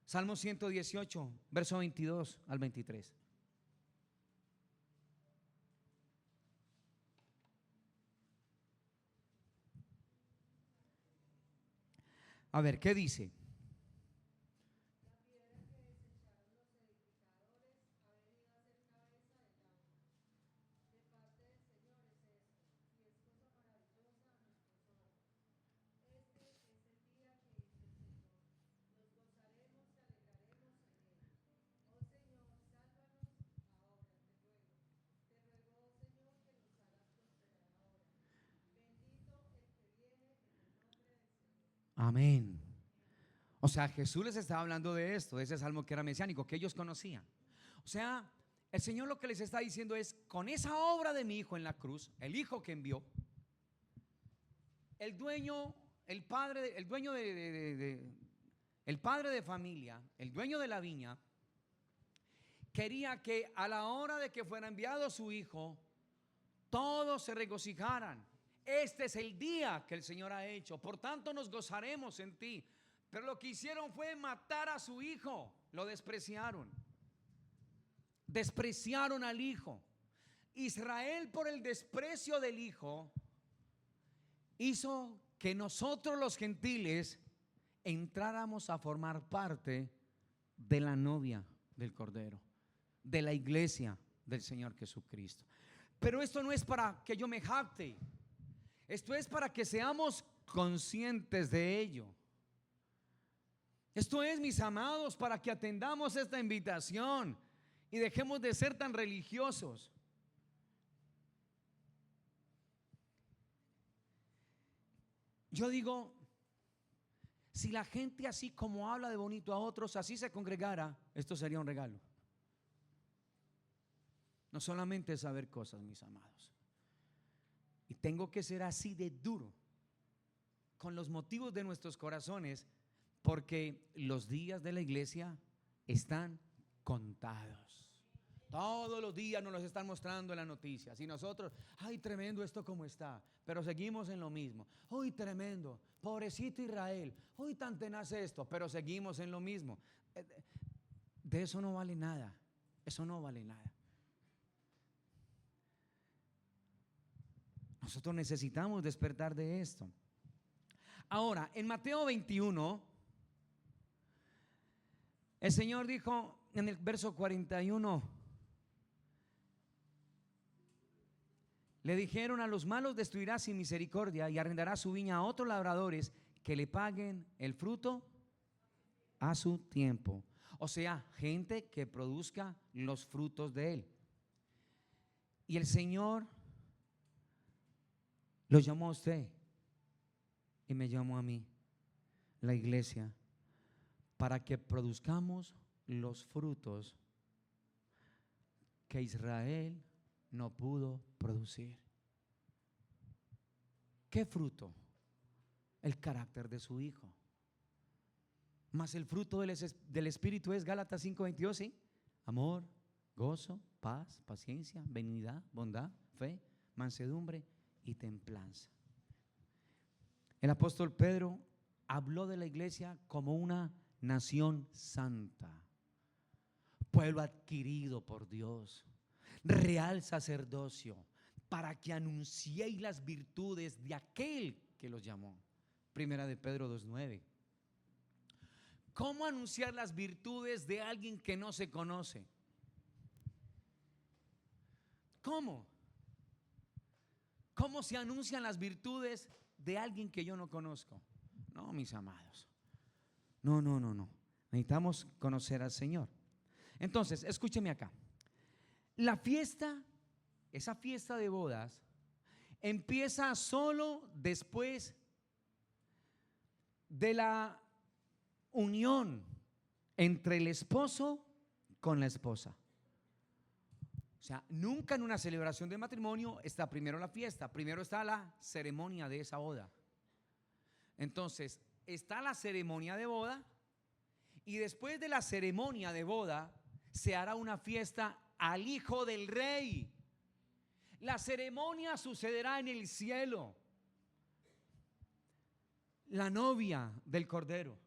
Salmo 118, verso 22 al 23. A ver, ¿qué dice? Amén. O sea, Jesús les estaba hablando de esto, de ese salmo que era mesiánico, que ellos conocían. O sea, el Señor lo que les está diciendo es: con esa obra de mi hijo en la cruz, el hijo que envió, el dueño, el padre, el dueño el padre de familia, el dueño de la viña, quería que a la hora de que fuera enviado su hijo, todos se regocijaran. Este es el día que el Señor ha hecho, por tanto nos gozaremos en ti. Pero lo que hicieron fue matar a su hijo. Lo despreciaron. Despreciaron al hijo. Israel, por el desprecio del hijo, hizo que nosotros los gentiles entráramos a formar parte de la novia del Cordero, de la iglesia del Señor Jesucristo. Pero esto no es para que yo me jacte. Esto es para que seamos conscientes de ello. Esto es, mis amados, para que atendamos esta invitación y dejemos de ser tan religiosos. Yo digo, si la gente así como habla de bonito a otros, así se congregara, esto sería un regalo. No solamente saber cosas, mis amados. Y tengo que ser así de duro con los motivos de nuestros corazones, porque los días de la iglesia están contados. Todos los días nos los están mostrando en las noticias. Y nosotros, ay, tremendo esto como está. Pero seguimos en lo mismo. Uy, tremendo, pobrecito Israel. Uy, tan tenaz esto. Pero seguimos en lo mismo. De eso no vale nada. Eso no vale nada. Nosotros necesitamos despertar de esto. Ahora, en Mateo 21, el Señor dijo en el verso 41, le dijeron: a los malos destruirá sin misericordia y arrendará su viña a otros labradores que le paguen el fruto a su tiempo. O sea, gente que produzca los frutos de él. Y el Señor lo llamó a usted y me llamó a mí, la iglesia, para que produzcamos los frutos que Israel no pudo producir. ¿Qué fruto? El carácter de su hijo. Mas el fruto del Espíritu es Gálatas 5:22, ¿sí? Amor, gozo, paz, paciencia, benignidad, bondad, fe, mansedumbre y templanza. El apóstol Pedro habló de la iglesia como una nación santa, pueblo adquirido por Dios, real sacerdocio, para que anunciéis las virtudes de aquel que los llamó. Primera de Pedro 2:9. ¿Cómo anunciar las virtudes de alguien que no se conoce? ¿Cómo? ¿Cómo se anuncian las virtudes de alguien que yo no conozco? No, mis amados. No. Necesitamos conocer al Señor. Entonces, escúcheme acá. La fiesta, esa fiesta de bodas, empieza solo después de la unión entre el esposo con la esposa. O sea, nunca en una celebración de matrimonio está primero la fiesta, primero está la ceremonia de esa boda. Entonces, está la ceremonia de boda y después de la ceremonia de boda se hará una fiesta al hijo del rey. La ceremonia sucederá en el cielo. La novia del Cordero.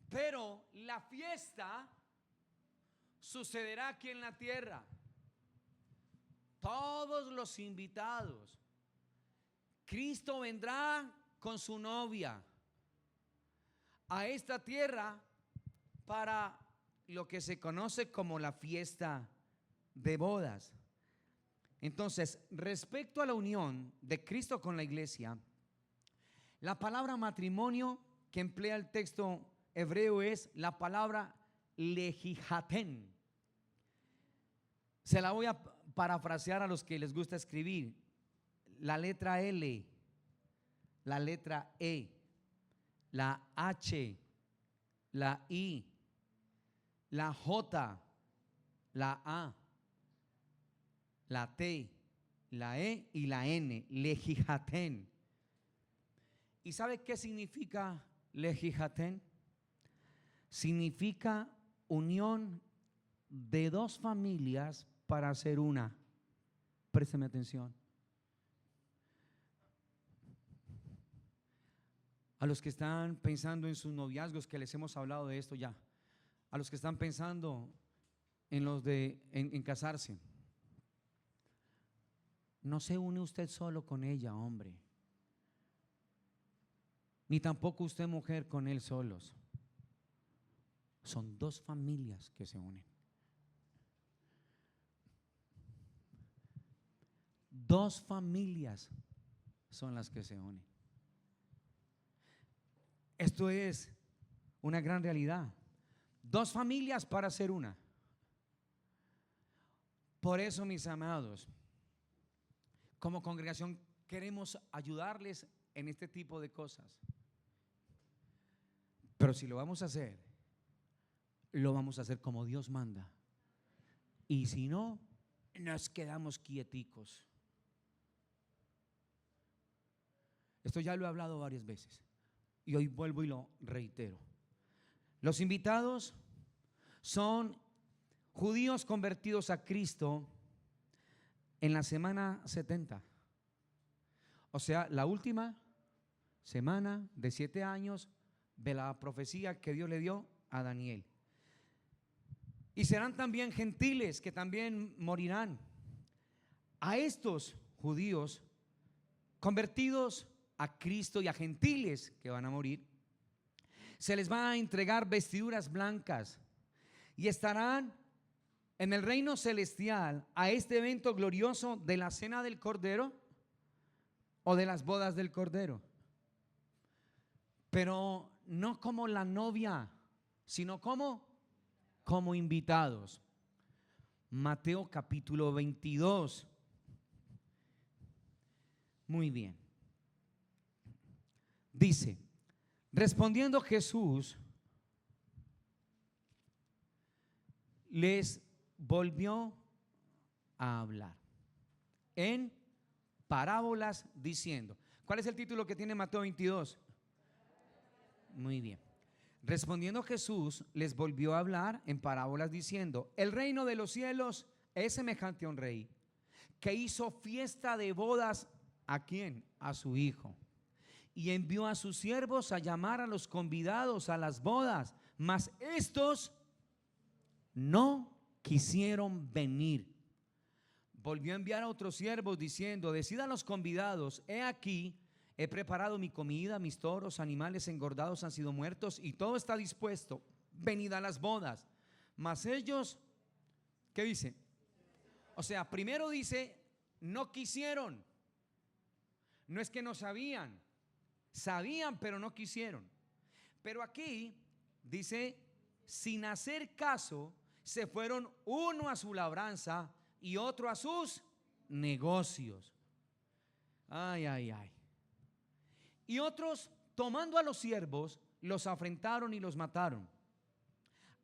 Pero la fiesta sucederá aquí en la tierra. Todos los invitados. Cristo vendrá con su novia a esta tierra para lo que se conoce como la fiesta de bodas. Entonces, respecto a la unión de Cristo con la iglesia, la palabra matrimonio que emplea el texto hebreo es la palabra lejijaten. Se la voy a parafrasear a los que les gusta escribir. La letra L, la letra E, la H, la I, la J, la A, la T, la E y la N. Lejijaten. ¿Y sabe qué significa lejijaten? Significa unión de dos familias para hacer una. Présteme atención. A los que están pensando en sus noviazgos, que les hemos hablado de esto ya. A los que están pensando en casarse. No se une usted solo con ella, hombre. Ni tampoco usted, mujer, con él solos. Son dos familias que se unen. Dos familias son las que se unen. Esto es una gran realidad. Dos familias para ser una. Por eso, mis amados, como congregación queremos ayudarles en este tipo de cosas. Pero si lo vamos a hacer, lo vamos a hacer como Dios manda. Y si no, nos quedamos quieticos. Esto ya lo he hablado varias veces y hoy vuelvo y lo reitero. Los invitados son judíos convertidos a Cristo en la semana 70. O sea, la última semana de 7 años de la profecía que Dios le dio a Daniel. Y serán también gentiles que también morirán. A estos judíos convertidos a Cristo y a gentiles que van a morir, se les va a entregar vestiduras blancas y estarán en el reino celestial a este evento glorioso de la cena del Cordero o de las bodas del Cordero. Pero no como la novia, sino como invitados. Mateo capítulo 22. Muy bien. Dice, respondiendo Jesús, les volvió a hablar en parábolas diciendo. ¿Cuál es el título que tiene Mateo 22? Muy bien. Respondiendo Jesús, les volvió a hablar en parábolas diciendo: el reino de los cielos es semejante a un rey que hizo fiesta de bodas. ¿A quién? A su hijo. Y envió a sus siervos a llamar a los convidados a las bodas, mas estos no quisieron venir. Volvió a enviar a otros siervos diciendo: decid a los convidados, he aquí, he preparado mi comida, mis toros, animales engordados han sido muertos y todo está dispuesto, venid a las bodas. Mas ellos, ¿qué dice? O sea, primero dice, no quisieron. No es que no sabían, sabían pero no quisieron. Pero aquí dice, sin hacer caso, se fueron uno a su labranza y otro a sus negocios. Ay, ay, ay. Y otros, tomando a los siervos, los afrentaron y los mataron.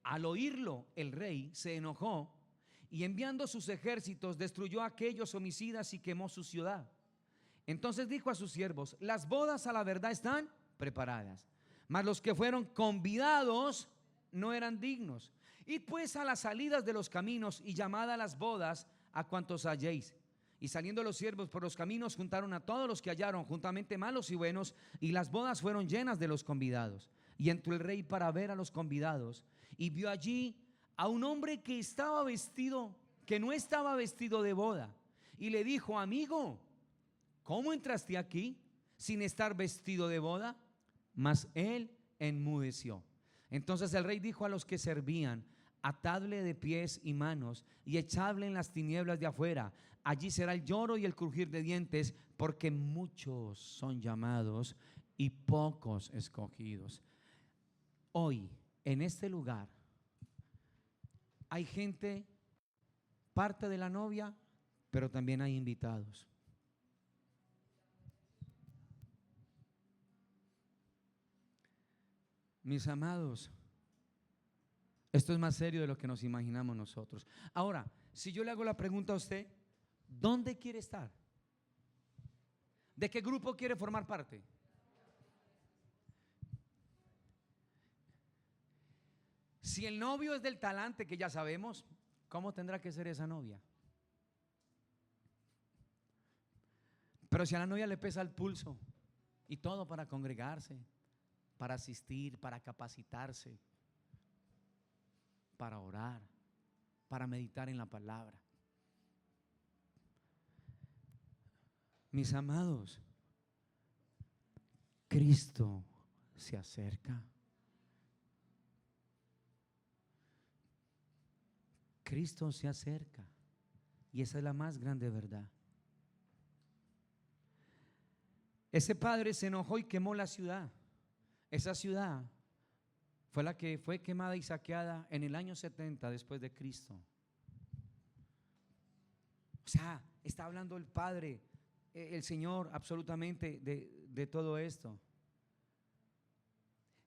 Al oírlo, el rey se enojó y enviando sus ejércitos destruyó a aquellos homicidas y quemó su ciudad. Entonces dijo a sus siervos: las bodas a la verdad están preparadas, mas los que fueron convidados no eran dignos. Id pues a las salidas de los caminos y llamad a las bodas a cuantos halléis. Y saliendo los siervos por los caminos, juntaron a todos los que hallaron, juntamente malos y buenos, y las bodas fueron llenas de los convidados. Y entró el rey para ver a los convidados, y vio allí a un hombre que estaba vestido, que no estaba vestido de boda, y le dijo: amigo, ¿cómo entraste aquí sin estar vestido de boda? Mas él enmudeció. Entonces el rey dijo a los que servían: atadle de pies y manos y echadle en las tinieblas de afuera. Allí será el lloro y el crujir de dientes, porque muchos son llamados y pocos escogidos. Hoy en este lugar hay gente, parte de la novia, pero también hay invitados. Mis amados, esto es más serio de lo que nos imaginamos nosotros. Ahora, si yo le hago la pregunta a usted, ¿dónde quiere estar? ¿De qué grupo quiere formar parte? Si el novio es del talante, que ya sabemos, ¿cómo tendrá que ser esa novia? Pero si a la novia le pesa el pulso y todo para congregarse, para asistir, para capacitarse, para orar, para meditar en la palabra. Mis amados, Cristo se acerca. Cristo se acerca, y esa es la más grande verdad. Ese padre se enojó y quemó la ciudad. Esa ciudad fue la que fue quemada y saqueada en el año 70 después de Cristo. O sea, está hablando el Padre, el Señor, absolutamente de todo esto.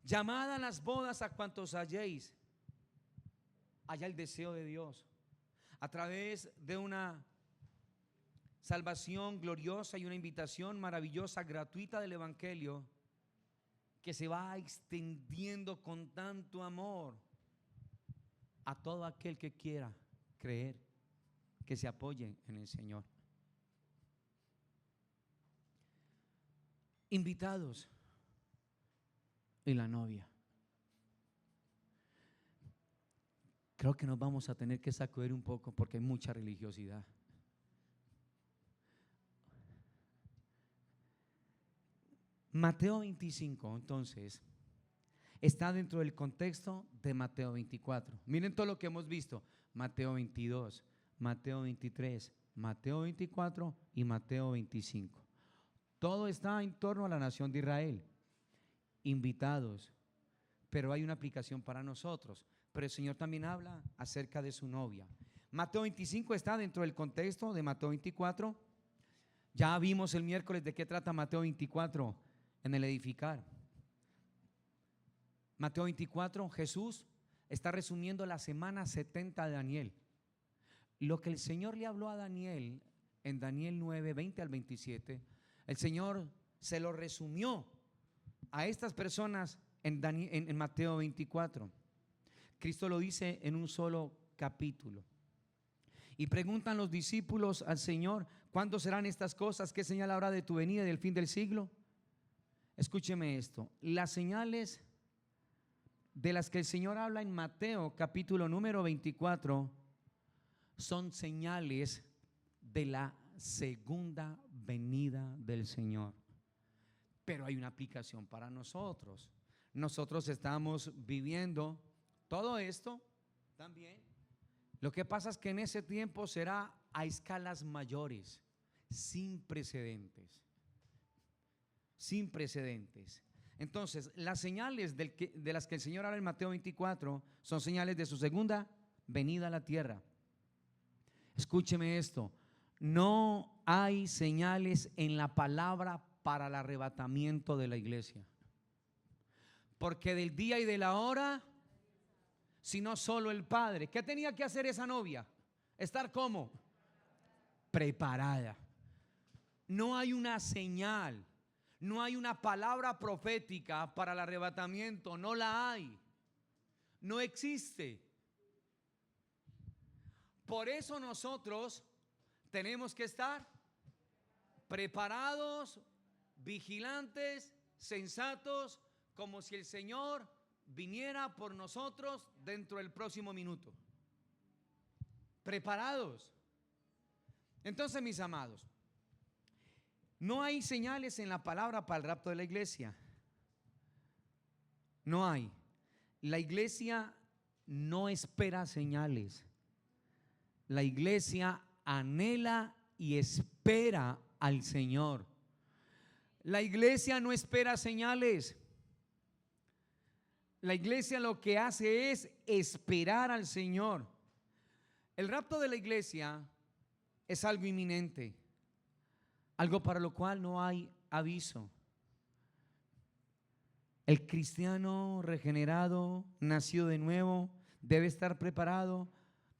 Llamad a las bodas a cuantos halléis. Allá el deseo de Dios, a través de una salvación gloriosa y una invitación maravillosa, gratuita del Evangelio, que se va extendiendo con tanto amor a todo aquel que quiera creer, que se apoye en el Señor. Invitados y la novia. Creo que nos vamos a tener que sacudir un poco porque hay mucha religiosidad. Mateo 25, entonces, está dentro del contexto de Mateo 24. Miren todo lo que hemos visto: Mateo 22, Mateo 23, Mateo 24 y Mateo 25. Todo está en torno a la nación de Israel, invitados, pero hay una aplicación para nosotros. Pero el Señor también habla acerca de su novia. Mateo 25 está dentro del contexto de Mateo 24. Ya vimos el miércoles de qué trata Mateo 24 en el edificar. Mateo 24, Jesús está resumiendo la semana 70 de Daniel. Lo que el Señor le habló a Daniel en Daniel 9, 20 al 27, el Señor se lo resumió a estas personas en Mateo 24. Cristo lo dice en un solo capítulo. Y preguntan los discípulos al Señor: ¿cuándo serán estas cosas? ¿Qué señal habrá de tu venida y del fin del siglo? Escúcheme esto: las señales de las que el Señor habla en Mateo capítulo número 24 son señales de la segunda venida del Señor. Pero hay una aplicación para nosotros. Nosotros estamos viviendo todo esto también. Lo que pasa es que en ese tiempo será a escalas mayores. sin precedentes. Sin precedentes. Entonces, las señales de las que el Señor habla en Mateo 24 son señales de su segunda venida a la tierra. Escúcheme esto: no hay señales en la palabra para el arrebatamiento de la iglesia, porque del día y de la hora, sino solo el Padre. ¿Qué tenía que hacer esa novia? Estar como preparada. No hay una señal, no hay una palabra profética para el arrebatamiento, no la hay, no existe. Por eso nosotros tenemos que estar preparados, vigilantes, sensatos, como si el Señor viniera por nosotros dentro del próximo minuto. Preparados. Entonces, mis amados, no hay señales en la palabra para el rapto de la iglesia. No hay. La iglesia no espera señales. La iglesia anhela y espera al Señor. La iglesia no espera señales. La iglesia lo que hace es esperar al Señor. El rapto de la iglesia es algo inminente, algo para lo cual no hay aviso. El cristiano regenerado, nacido de nuevo, debe estar preparado,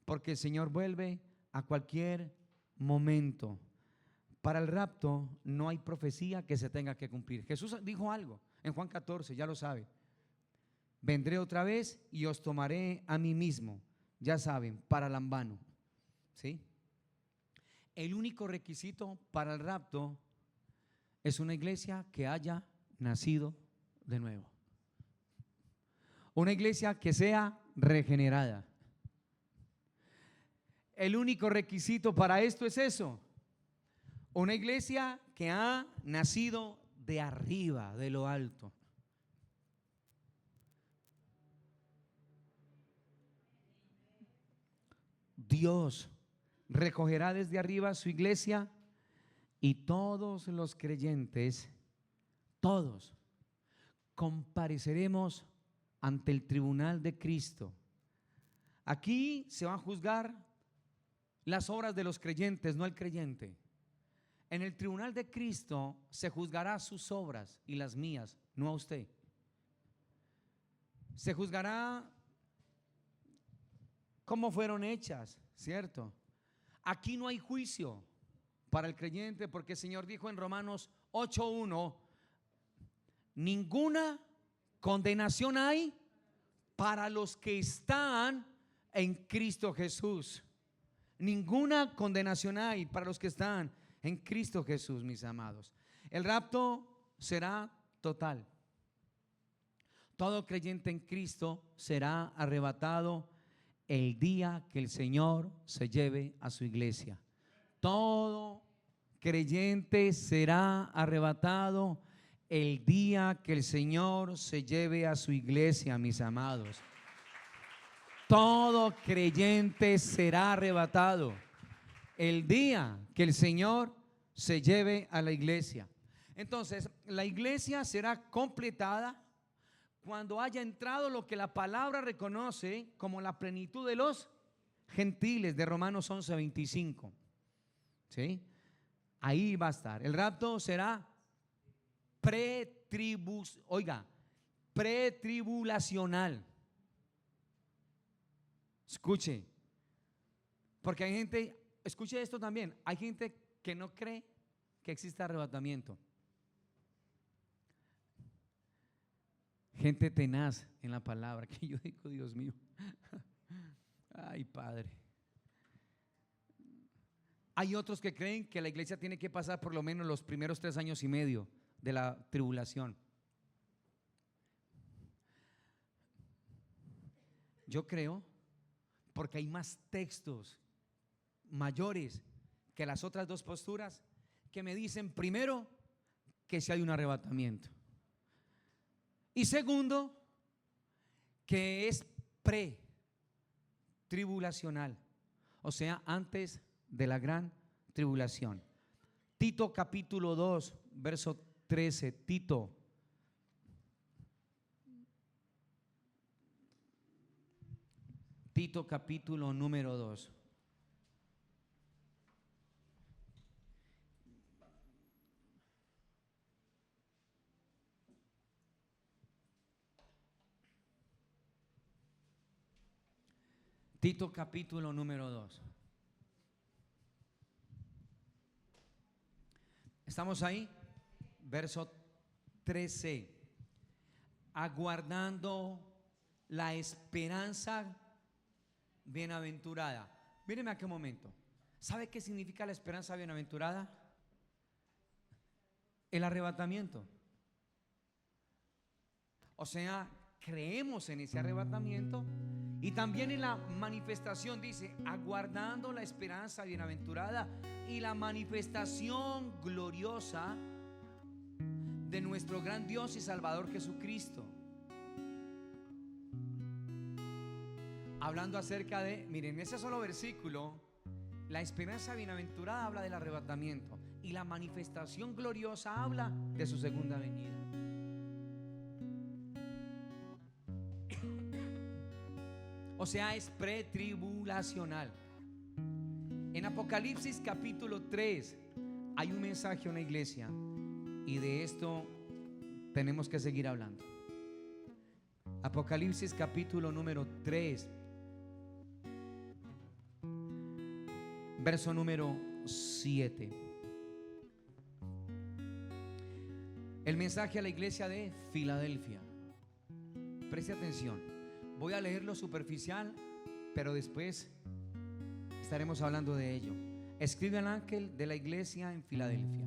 porque el Señor vuelve a cualquier momento. Para el rapto no hay profecía que se tenga que cumplir. Jesús dijo algo en Juan 14, ya lo sabe: vendré otra vez y os tomaré a mí mismo. Ya saben, para Lambano. ¿Sí? El único requisito para el rapto es una iglesia que haya nacido de nuevo. Una iglesia que sea regenerada. El único requisito para esto es eso: una iglesia que ha nacido de arriba, de lo alto. Dios recogerá desde arriba su iglesia, y todos los creyentes, todos, compareceremos ante el tribunal de Cristo. Aquí se van a juzgar las obras de los creyentes, no el creyente. En el tribunal de Cristo se juzgará sus obras y las mías, no a usted. Se juzgará cómo fueron hechas, ¿cierto? Aquí no hay juicio para el creyente, porque el Señor dijo en Romanos 8:1: ninguna condenación hay para los que están en Cristo Jesús. Ninguna condenación hay para los que están en Cristo Jesús, mis amados. El rapto será total. Todo creyente en Cristo será arrebatado el día que el Señor se lleve a su iglesia. Todo creyente será arrebatado el día que el Señor se lleve a su iglesia, mis amados. Todo creyente será arrebatado el día que el Señor se lleve a la iglesia. Entonces, la iglesia será completada cuando haya entrado lo que la palabra reconoce como la plenitud de los gentiles, de Romanos 11:25. ¿Sí? Ahí va a estar. El rapto será pretribulacional. Escuche, porque hay gente, escuche esto también, hay gente que no cree que exista arrebatamiento. Gente tenaz en la palabra, que yo digo, Dios mío, ay Padre. Hay otros que creen que la iglesia tiene que pasar por lo menos los primeros 3 años y medio de la tribulación. Yo creo, porque hay más textos mayores que las otras dos posturas, que me dicen, primero, que si hay un arrebatamiento, y segundo, que es pre-tribulacional, o sea, antes de la gran tribulación. Tito capítulo 2, verso 13. Tito capítulo número 2. Tito capítulo número 2. ¿Estamos ahí? Verso 13. Aguardando la esperanza bienaventurada. Míreme a qué momento. ¿Sabe qué significa la esperanza bienaventurada? El arrebatamiento. O sea, creemos en ese arrebatamiento y también en la manifestación. Dice, aguardando la esperanza bienaventurada y la manifestación gloriosa de nuestro gran Dios y Salvador Jesucristo. Hablando acerca de, miren, ese solo versículo, la esperanza bienaventurada habla del arrebatamiento y la manifestación gloriosa habla de su segunda venida. O sea, es pretribulacional. En Apocalipsis capítulo 3 hay un mensaje a una iglesia y de esto tenemos que seguir hablando. Apocalipsis capítulo número 3, verso número 7. El mensaje a la iglesia de Filadelfia. Preste atención. Voy a leer lo superficial, pero después estaremos hablando de ello. Escribe al ángel de la iglesia en Filadelfia.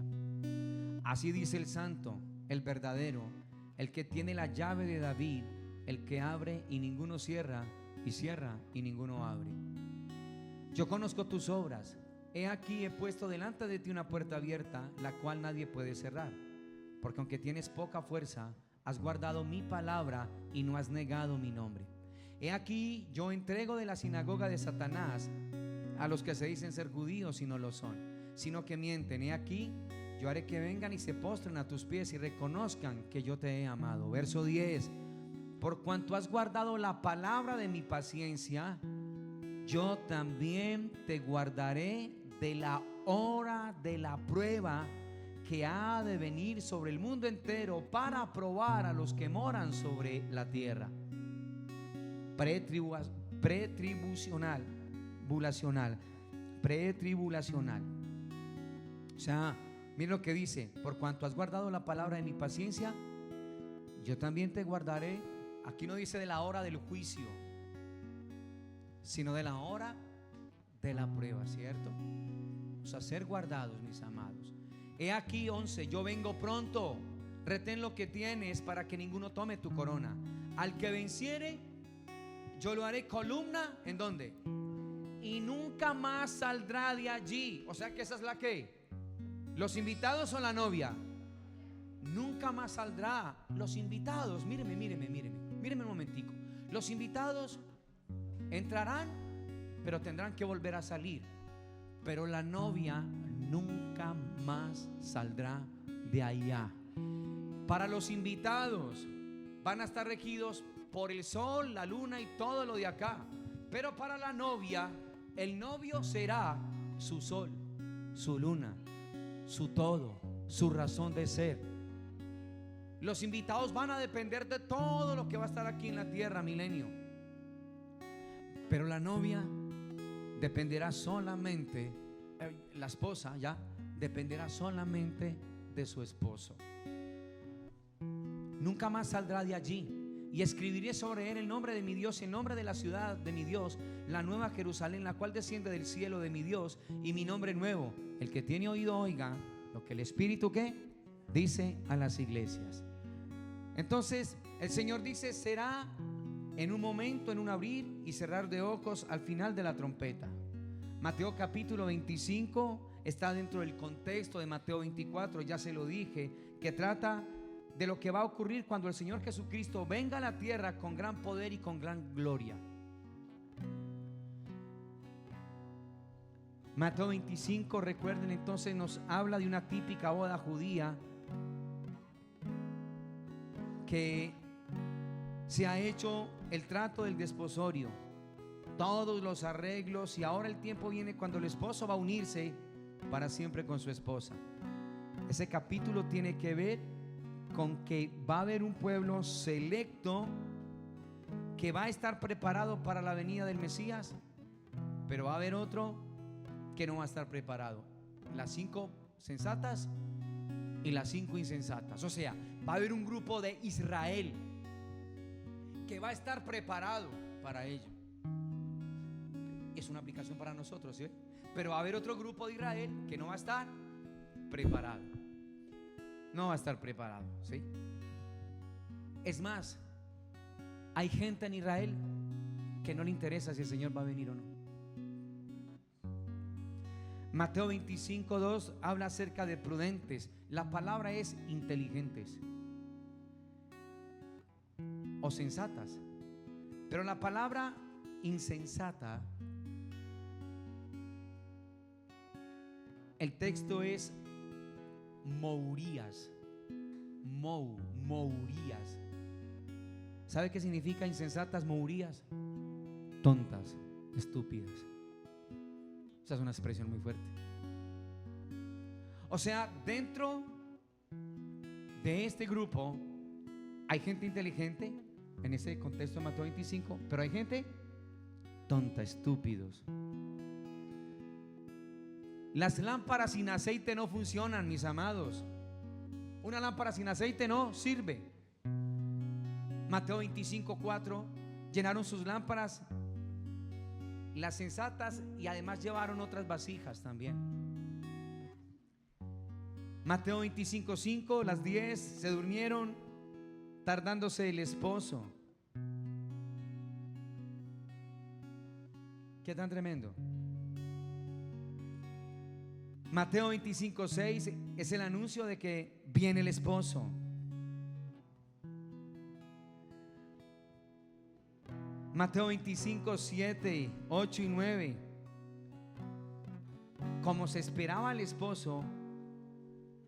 Así dice el santo, el verdadero, el que tiene la llave de David, el que abre y ninguno cierra, y cierra y ninguno abre. Yo conozco tus obras. He aquí he puesto delante de ti una puerta abierta, la cual nadie puede cerrar. Porque aunque tienes poca fuerza, has guardado mi palabra y no has negado mi nombre. He aquí yo entrego de la sinagoga de Satanás a los que se dicen ser judíos y no lo son, sino que mienten. He aquí yo haré que vengan y se postren a tus pies y reconozcan que yo te he amado. Verso 10. Por cuanto has guardado la palabra de mi paciencia, yo también te guardaré de la hora de la prueba que ha de venir sobre el mundo entero para probar a los que moran sobre la tierra. Pretribulacional. O sea, mira lo que dice: por cuanto has guardado la palabra de mi paciencia, yo también te guardaré. Aquí no dice de la hora del juicio, sino de la hora de la prueba, ¿cierto? O sea, ser guardados, mis amados. He aquí 11, yo vengo pronto. Retén lo que tienes para que ninguno tome tu corona. Al que venciere, yo lo haré columna. ¿En dónde? Y nunca más saldrá de allí. O sea que esa es la que, los invitados o la novia. Nunca más saldrá. Los invitados, míreme un momentico. Los invitados entrarán, pero tendrán que volver a salir. Pero la novia nunca más saldrá de allá. Para los invitados van a estar regidos por el sol, la luna y todo lo de acá. Pero para la novia, el novio será su sol, su luna, su todo, su razón de ser. Los invitados van a depender de todo lo que va a estar aquí en la tierra, milenio. Pero la novia dependerá solamente, la esposa ya dependerá solamente de su esposo. Nunca más saldrá de allí. Y escribiré sobre él el nombre de mi Dios y el nombre de la ciudad de mi Dios, la nueva Jerusalén, la cual desciende del cielo de mi Dios, y mi nombre nuevo. El que tiene oído oiga lo que el Espíritu ¿qué? Dice a las iglesias. Entonces el Señor dice: será en un momento, en un abrir y cerrar de ojos, al final de la trompeta. Mateo capítulo 25 está dentro del contexto de Mateo 24, ya se lo dije, que trata de lo que va a ocurrir cuando el Señor Jesucristo venga a la tierra con gran poder y con gran gloria. Mateo 25, recuerden, entonces nos habla de una típica boda judía que se ha hecho el trato del desposorio, todos los arreglos, y ahora el tiempo viene cuando el esposo va a unirse para siempre con su esposa. Ese capítulo tiene que ver con que va a haber un pueblo selecto que va a estar preparado para la venida del Mesías, pero va a haber otro que no va a estar preparado. Las 5 sensatas y las 5 insensatas. O sea, va a haber un grupo de Israel que va a estar preparado para ello. Es una aplicación para nosotros, ¿sí? Pero va a haber otro grupo de Israel que no va a estar preparado. No va a estar preparado, ¿sí? Es más, hay gente en Israel que no le interesa si el Señor va a venir o no. Mateo 25:2 habla acerca de prudentes. La palabra es inteligentes o sensatas, pero la palabra insensata, el texto es mourías. Mourías. ¿Sabe qué significa insensatas, mourías? Tontas, estúpidas. Esa es una expresión muy fuerte. O sea, dentro de este grupo hay gente inteligente en ese contexto de Mateo 25, pero hay gente tonta, estúpidos. Las lámparas sin aceite no funcionan, mis amados. Una lámpara sin aceite no sirve. Mateo 25:4, llenaron sus lámparas las sensatas y además llevaron otras vasijas también. Mateo 25:5, las 10 se durmieron, tardándose el esposo. ¿Qué tan tremendo? Mateo 25:6 es el anuncio de que viene el esposo. Mateo 25:7, 8 y 9. Como se esperaba al esposo,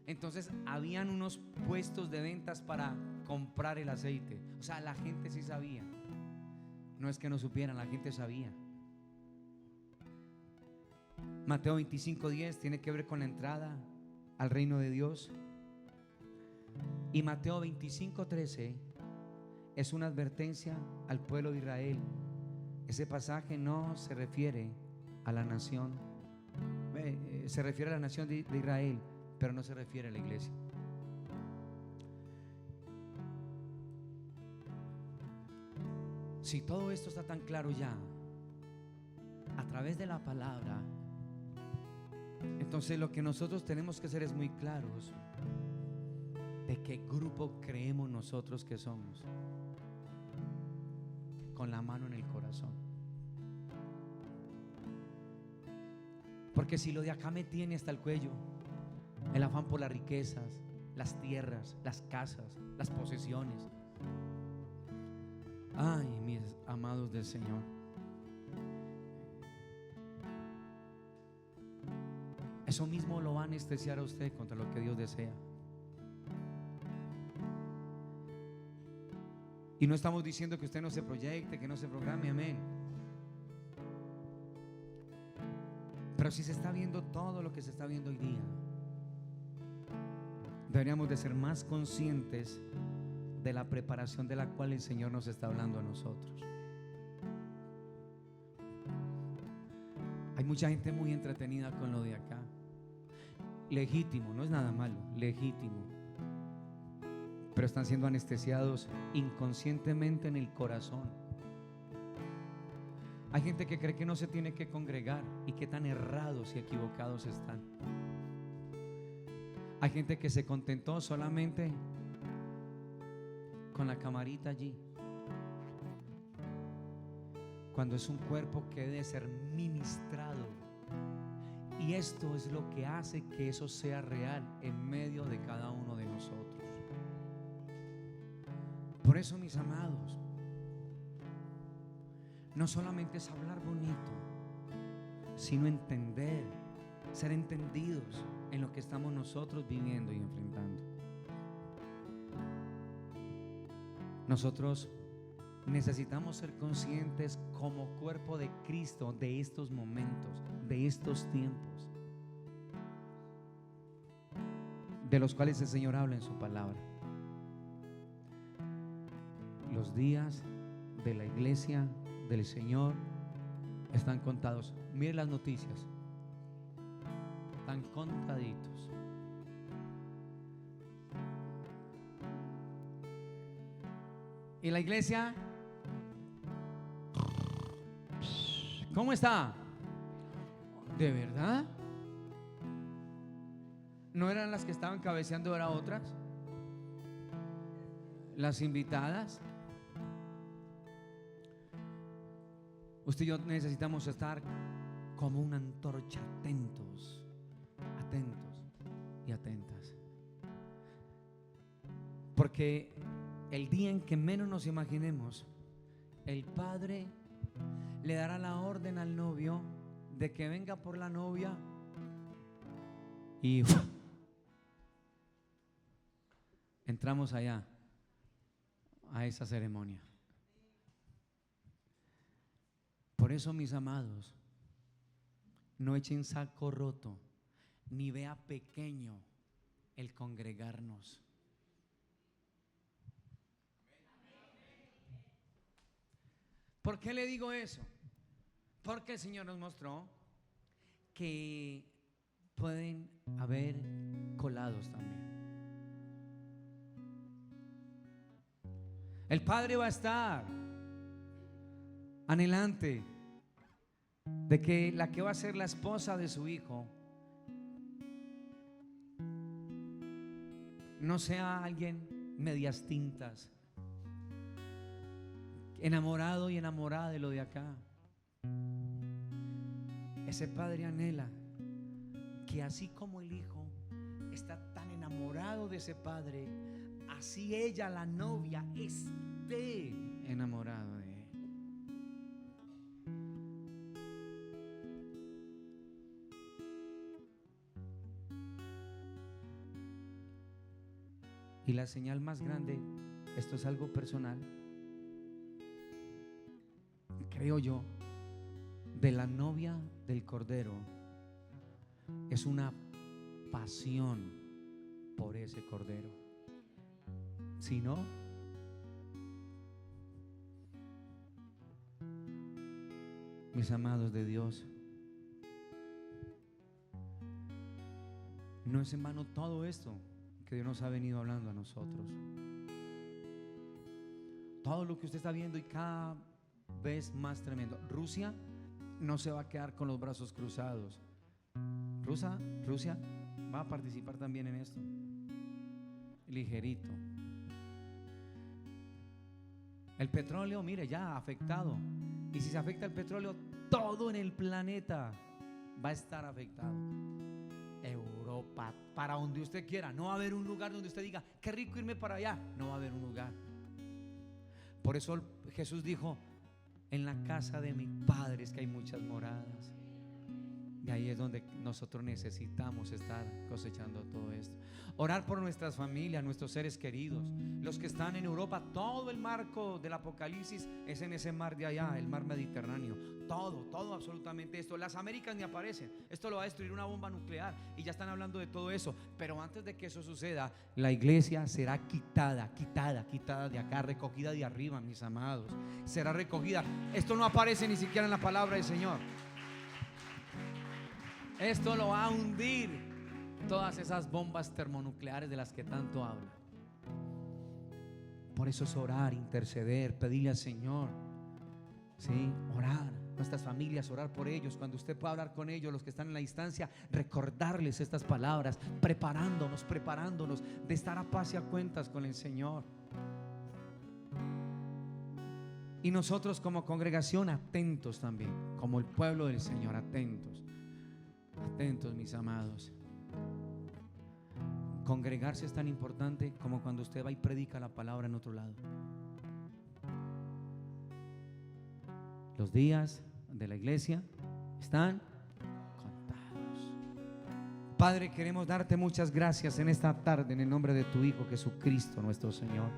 entonces habían unos puestos de ventas para comprar el aceite. O sea, la gente sí sabía. No es que no supieran, la gente sabía. Mateo 25:10 tiene que ver con la entrada al reino de Dios. Y Mateo 25:13 es una advertencia al pueblo de Israel. Ese pasaje no se refiere a la nación, se refiere a la nación de Israel, pero no se refiere a la iglesia. Si todo esto está tan claro ya a través de la palabra, entonces lo que nosotros tenemos que hacer es muy claros de qué grupo creemos nosotros que somos, con la mano en el corazón. Porque si lo de acá me tiene hasta el cuello, el afán por las riquezas, las tierras, las casas, las posesiones, ay, mis amados del Señor, eso mismo lo va a anestesiar a usted contra lo que Dios desea. Y no estamos diciendo que usted no se proyecte, que no se programe, amén. Pero si se está viendo todo lo que se está viendo hoy día, deberíamos de ser más conscientes de la preparación de la cual el Señor nos está hablando a nosotros. Hay mucha gente muy entretenida con lo de acá. Legítimo, no es nada malo, legítimo. Pero están siendo anestesiados inconscientemente en el corazón. Hay gente que cree que no se tiene que congregar, y qué tan errados y equivocados están. Hay gente que se contentó solamente con la camarita allí, cuando es un cuerpo que debe ser ministrado. Y esto es lo que hace que eso sea real en medio de cada uno de nosotros. Por eso, mis amados, no solamente es hablar bonito, sino entender ser entendidos en lo que estamos nosotros viviendo y enfrentando. Nosotros necesitamos ser conscientes como cuerpo de Cristo de estos momentos, de estos tiempos, de los cuales el Señor habla en su palabra. Los días de la iglesia del Señor están contados. Mire las noticias, están contaditos. ¿Y la iglesia cómo está? ¿De verdad? ¿No eran las que estaban cabeceando, eran otras? Las invitadas. Usted y yo necesitamos estar como una antorcha, atentos, atentos y atentas. Porque el día en que menos nos imaginemos, el Padre le dará la orden al novio de que venga por la novia y entramos allá a esa ceremonia. Por eso, mis amados, no echen saco roto ni vea pequeño el congregarnos. ¿Por qué le digo eso? Porque el Señor nos mostró que pueden haber colados también. El Padre va a estar anhelante de que la que va a ser la esposa de su hijo no sea alguien medias tintas, enamorado y enamorada de lo de acá. Ese padre anhela que así como el hijo está tan enamorado de ese padre, así ella, la novia, esté enamorada de él. Y la señal más grande, esto es algo personal, creo yo, de la novia del Cordero, es una pasión por ese Cordero. Si no, mis amados de Dios, no es en vano todo esto que Dios nos ha venido hablando a nosotros. Todo lo que usted está viendo y cada vez más tremendo. Rusia no se va a quedar con los brazos cruzados. Rusia va a participar también en esto, ligerito. El petróleo, mire, ya afectado. Y si se afecta el petróleo, todo en el planeta va a estar afectado. Europa, para donde usted quiera. No va a haber un lugar donde usted diga, qué rico irme para allá. No va a haber un lugar. Por eso Jesús dijo, en la casa de mi Padre es que hay muchas moradas. Y ahí es donde nosotros necesitamos estar cosechando todo esto. Orar por nuestras familias, nuestros seres queridos, los que están en Europa. Todo el marco del Apocalipsis es en ese mar de allá, el mar Mediterráneo. Todo absolutamente esto. Las Américas ni aparecen. Esto lo va a destruir una bomba nuclear y ya están hablando de todo eso. Pero antes de que eso suceda, la iglesia será quitada de acá, recogida de arriba, mis amados. Será recogida. Esto no aparece ni siquiera en la palabra del Señor. Esto lo va a hundir todas esas bombas termonucleares de las que tanto habla. Por eso es orar, interceder, pedirle al Señor, ¿sí? Orar, nuestras familias, orar por ellos. Cuando usted pueda hablar con ellos, los que están en la distancia, recordarles estas palabras, preparándonos de estar a paz y a cuentas con el Señor. Y nosotros como congregación atentos también, como el pueblo del Señor, atentos, mis amados. Congregarse es tan importante como cuando usted va y predica la palabra en otro lado. Los días de la iglesia están contados. Padre, queremos darte muchas gracias en esta tarde en el nombre de tu Hijo Jesucristo nuestro Señor.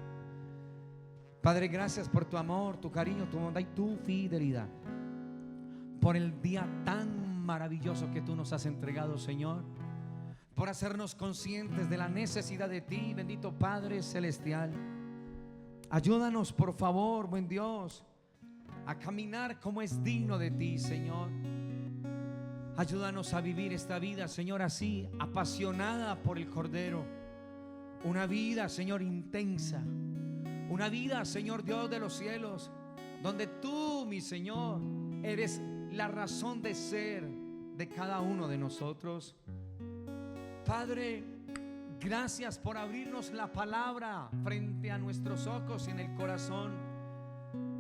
Padre, gracias por tu amor, tu cariño, tu bondad y tu fidelidad, por el día tan maravilloso que tú nos has entregado, Señor, por hacernos conscientes de la necesidad de ti, bendito Padre celestial. Ayúdanos, por favor, buen Dios, a caminar como es digno de ti, Señor. Ayúdanos a vivir esta vida, Señor, así, apasionada por el Cordero. Una vida, Señor, intensa. Una vida, Señor Dios de los cielos, donde tú, mi Señor, eres la razón de ser de cada uno de nosotros. Padre, gracias por abrirnos la palabra frente a nuestros ojos y en el corazón.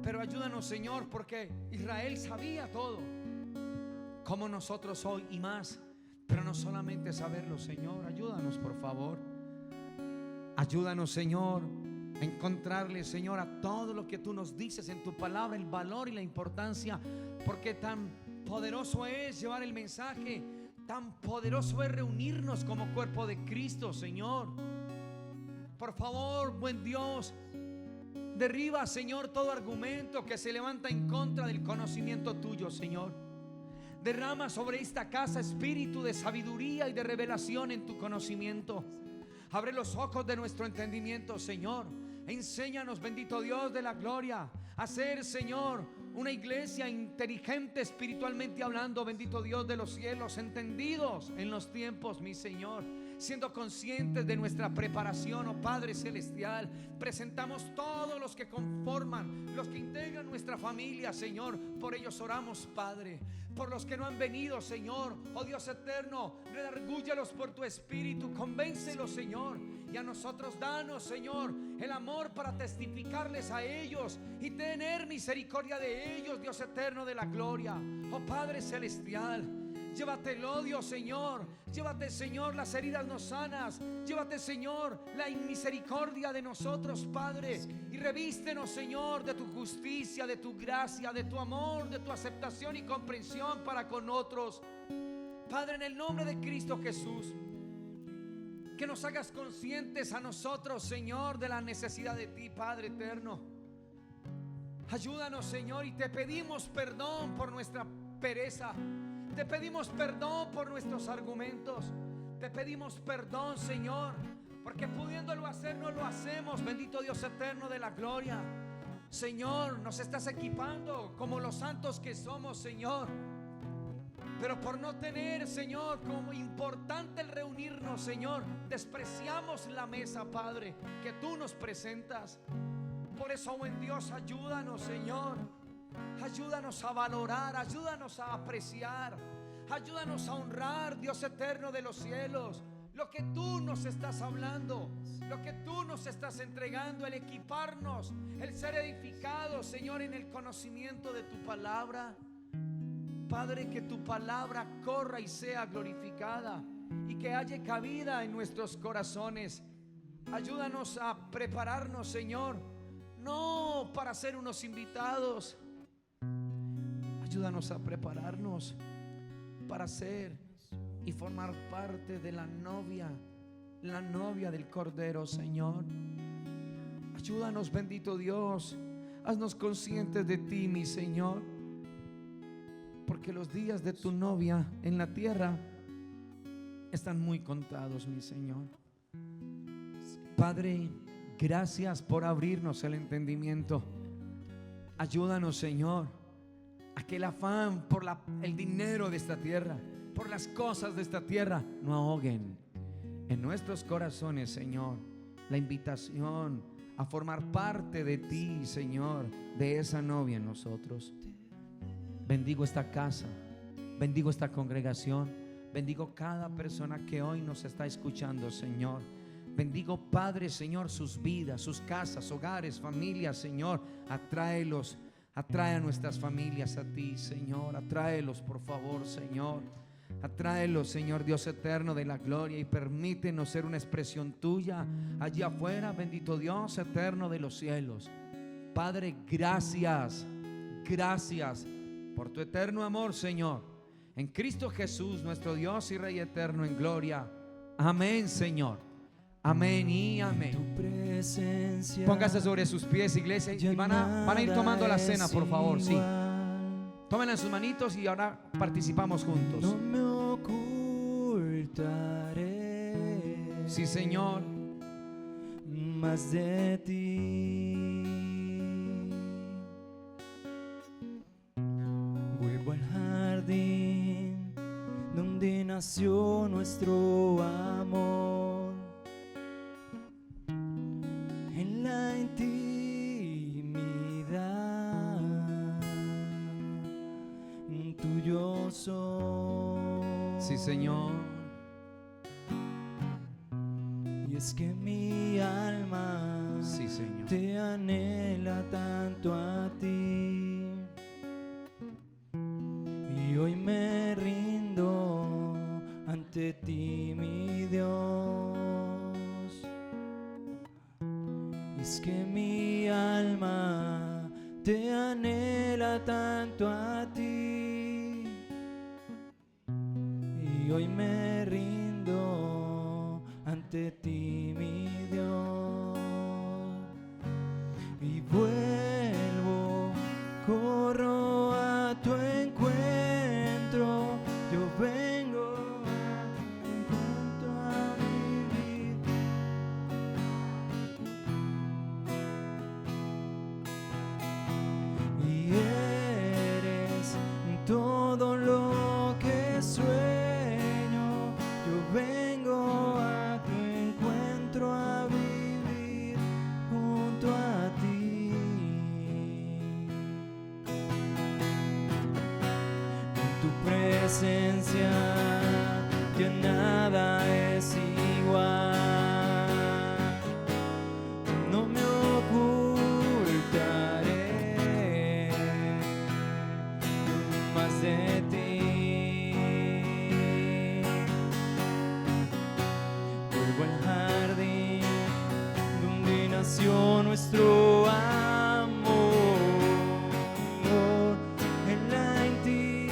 Pero ayúdanos, Señor, porque Israel sabía todo, como nosotros hoy y más. Pero no solamente saberlo, Señor. Ayúdanos, por favor. Ayúdanos, Señor, a encontrarle, Señor, a todo lo que tú nos dices en tu palabra, el valor y la importancia, porque tan poderoso es llevar el mensaje, tan poderoso es reunirnos como cuerpo de Cristo, Señor. Por favor, buen Dios, derriba, Señor, todo argumento que se levanta en contra del conocimiento tuyo, Señor. Derrama sobre esta casa espíritu de sabiduría y de revelación en tu conocimiento. Abre los ojos de nuestro entendimiento, Señor. Enséñanos, bendito Dios de la gloria, a ser, Señor, una iglesia inteligente espiritualmente hablando, bendito Dios de los cielos, entendidos en los tiempos, mi Señor, siendo conscientes de nuestra preparación, oh Padre celestial. Presentamos todos los que conforman, los que integran nuestra familia, Señor. Por ellos oramos, Padre. Por los que no han venido, Señor, oh Dios eterno, redargúyelos por tu espíritu, convéncelos, Señor. Y a nosotros danos, Señor, el amor para testificarles a ellos y tener misericordia de ellos, Dios eterno de la gloria. Oh Padre celestial, llévate el odio, Señor. Llévate, Señor, las heridas no sanas. Llévate, Señor, la misericordia de nosotros, Padre. Y revístenos, Señor, de tu justicia, de tu gracia, de tu amor, de tu aceptación y comprensión para con otros. Padre, en el nombre de Cristo Jesús, que nos hagas conscientes a nosotros, Señor, de la necesidad de ti, Padre eterno. Ayúdanos, Señor, y te pedimos perdón por nuestra pereza. Te pedimos perdón por nuestros argumentos. Te pedimos perdón, Señor, porque pudiéndolo hacer no lo hacemos. Bendito Dios eterno de la gloria. Señor, nos estás equipando como los santos que somos, Señor. Pero por no tener, Señor, como importante el reunirnos, Señor, despreciamos la mesa, Padre, que tú nos presentas. Por eso, buen Dios, ayúdanos, Señor. Ayúdanos a valorar, ayúdanos a apreciar, ayúdanos a honrar, Dios eterno de los cielos, lo que tú nos estás hablando, lo que tú nos estás entregando, el equiparnos, el ser edificados, Señor, en el conocimiento de tu palabra. Padre, que tu palabra corra y sea glorificada y que haya cabida en nuestros corazones. Ayúdanos a prepararnos, Señor, no para ser unos invitados. Ayúdanos a prepararnos para ser y formar parte de la novia del Cordero, Señor. Ayúdanos, bendito Dios. Haznos conscientes de ti, mi Señor, porque los días de tu novia en la tierra están muy contados, mi Señor. Padre, gracias por abrirnos el entendimiento. Ayúdanos, Señor, a que el afán por el dinero de esta tierra, por las cosas de esta tierra, no ahoguen en nuestros corazones, Señor, la invitación a formar parte de ti, Señor, de esa novia en nosotros. Bendigo esta casa, bendigo esta congregación, bendigo cada persona que hoy nos está escuchando, Señor. Bendigo, Padre, Señor, sus vidas, sus casas, hogares, familias, Señor. Atráelos. Atrae a nuestras familias a ti, Señor. Atráelos, por favor, Señor. Atráelos, Señor Dios eterno de la gloria, y permítenos ser una expresión tuya allí afuera, bendito Dios eterno de los cielos. Padre, gracias. Gracias por tu eterno amor, Señor, En Cristo Jesús, nuestro Dios y Rey eterno en gloria. Amén, Señor. Amén y amén. Póngase sobre sus pies, iglesia, y van a ir tomando la cena, por favor. Sí. Tómenla en sus manitos y ahora participamos juntos. No me ocultaré, sí, Señor, más de ti. Vuelvo al jardín donde nació nuestro amor, en la intimidad tuyo soy. sí, Señor. Y es que mi alma, sí, Señor, te anhela tanto a ti, y hoy me rindo ante ti, mi Dios. Y es que mi alma te anhela tanto a ti, y hoy me rindo ante ti, mi Dios. Y vuelvo, corro a tu encuentro, yo vengo junto a vivir. Y eres todo lo que sueño, yo vengo a tu encuentro a vivir junto a ti. Con tu presencia ya nada es igual. No me ocultaré más de ti. Vuelvo al jardín donde nació nuestro amor, en la intimidad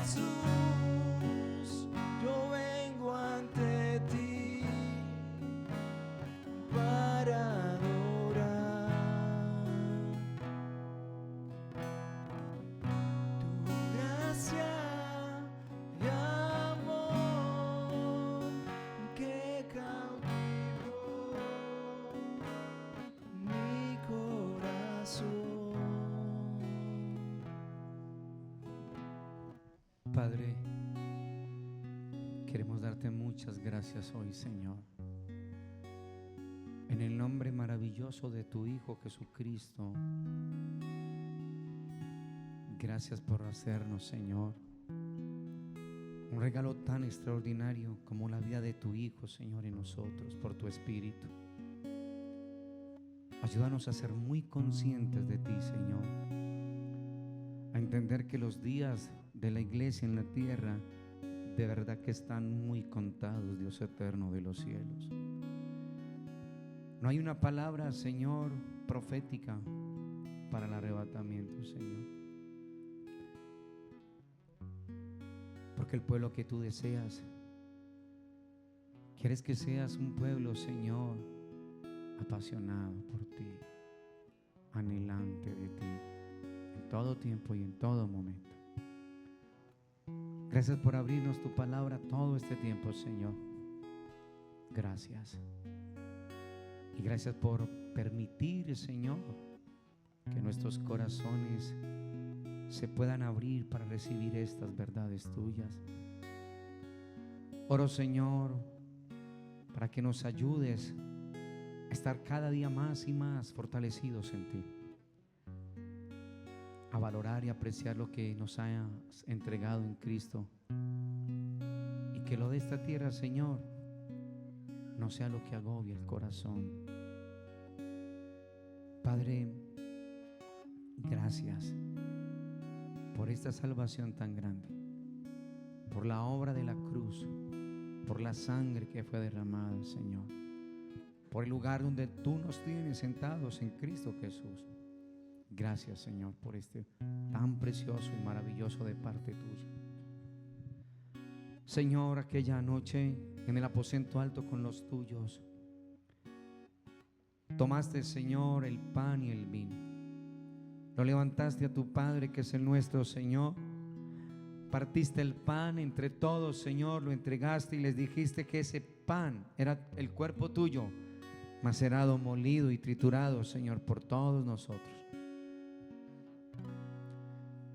Jesús, yo vengo ante ti para adorar tu gracia y amor que cautivó mi corazón. Padre, queremos darte muchas gracias hoy, Señor. En el nombre maravilloso de tu Hijo Jesucristo, gracias por hacernos, Señor, un regalo tan extraordinario como la vida de tu Hijo, Señor, en nosotros, por tu Espíritu. Ayúdanos a ser muy conscientes de ti, Señor, a entender que los días de la iglesia en la tierra de verdad que están muy contados, Dios eterno de los cielos. No hay una palabra, Señor, profética para el arrebatamiento, Señor, porque el pueblo que tú deseas, quieres que seas un pueblo, Señor, apasionado por ti, anhelante de ti, en todo tiempo y en todo momento. Gracias por abrirnos tu palabra todo este tiempo, Señor. Gracias. Y gracias por permitir, Señor, que nuestros corazones se puedan abrir para recibir estas verdades tuyas. Oro, Señor, para que nos ayudes a estar cada día más y más fortalecidos en ti, a valorar y apreciar lo que nos has entregado en Cristo, y que lo de esta tierra, Señor, no sea lo que agobie el corazón. Padre, gracias por esta salvación tan grande, por la obra de la cruz, por la sangre que fue derramada, Señor, por el lugar donde tú nos tienes sentados en Cristo Jesús. Gracias, Señor, por este tan precioso y maravilloso de parte tuya. Señor, aquella noche en el aposento alto con los tuyos, tomaste, Señor, el pan y el vino, lo levantaste a tu Padre que es el nuestro, Señor. Partiste el pan entre todos, Señor, lo entregaste y les dijiste que ese pan era el cuerpo tuyo, macerado, molido y triturado, Señor, por todos nosotros.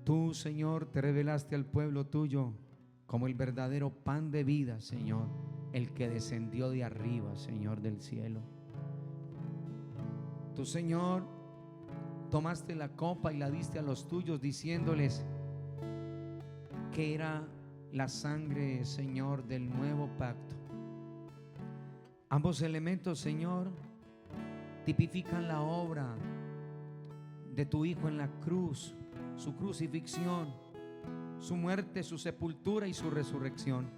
Tú, Señor, te revelaste al pueblo tuyo como el verdadero pan de vida, Señor, el que descendió de arriba, Señor, del cielo. Tú, Señor, tomaste la copa y la diste a los tuyos, diciéndoles que era la sangre, Señor, del nuevo pacto. Ambos elementos, Señor, tipifican la obra de tu Hijo en la cruz, su crucifixión, su muerte, su sepultura y su resurrección.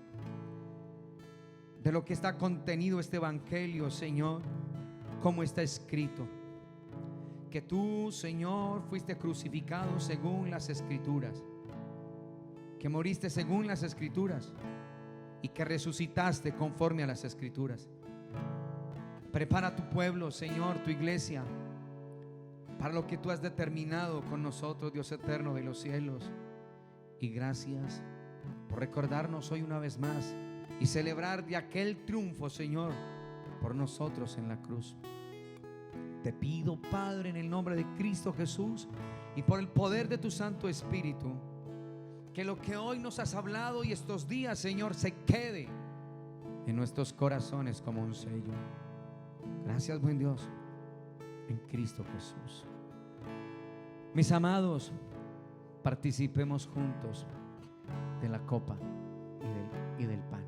De lo que está contenido este evangelio, Señor, como está escrito, que tú, Señor, fuiste crucificado según las Escrituras, que moriste según las Escrituras y que resucitaste conforme a las Escrituras. Prepara a tu pueblo, Señor, tu iglesia, para lo que tú has determinado con nosotros, Dios eterno de los cielos. Y gracias por recordarnos hoy una vez más y celebrar de aquel triunfo, Señor, por nosotros en la cruz. Te pido, Padre, en el nombre de Cristo Jesús y por el poder de tu Santo Espíritu, que lo que hoy nos has hablado y estos días, Señor, se quede en nuestros corazones como un sello. Gracias, buen Dios, en Cristo Jesús. Mis amados, participemos juntos de la copa y del pan.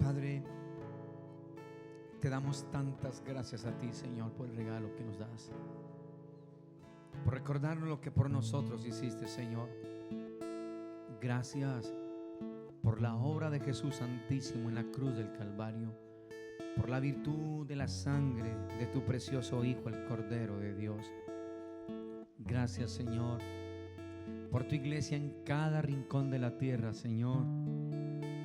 Padre, te damos tantas gracias a ti, Señor, por el regalo que nos das, por recordarnos lo que por nosotros hiciste, Señor. Gracias por la obra de Jesús Santísimo en la cruz del Calvario, por la virtud de la sangre de tu precioso Hijo, el Cordero de Dios. Gracias, Señor, por tu iglesia en cada rincón de la tierra, Señor,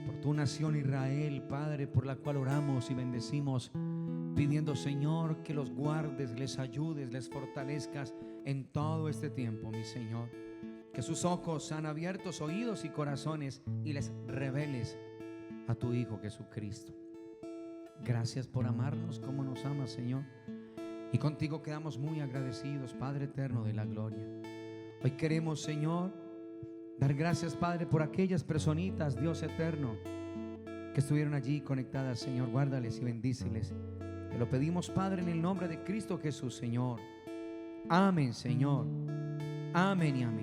por tu nación Israel, Padre, por la cual oramos y bendecimos, pidiendo, Señor, que los guardes, les ayudes, les fortalezcas en todo este tiempo, mi Señor. Que sus ojos sean abiertos, oídos y corazones, y les reveles a tu Hijo Jesucristo. Gracias por amarnos como nos amas, Señor. Y contigo quedamos muy agradecidos, Padre eterno de la gloria. Hoy queremos, Señor, dar gracias, Padre, por aquellas personitas, Dios eterno, que estuvieron allí conectadas, Señor. Guárdales y bendíceles. Te lo pedimos, Padre, en el nombre de Cristo Jesús, Señor. Amén, Señor. Amén y amén.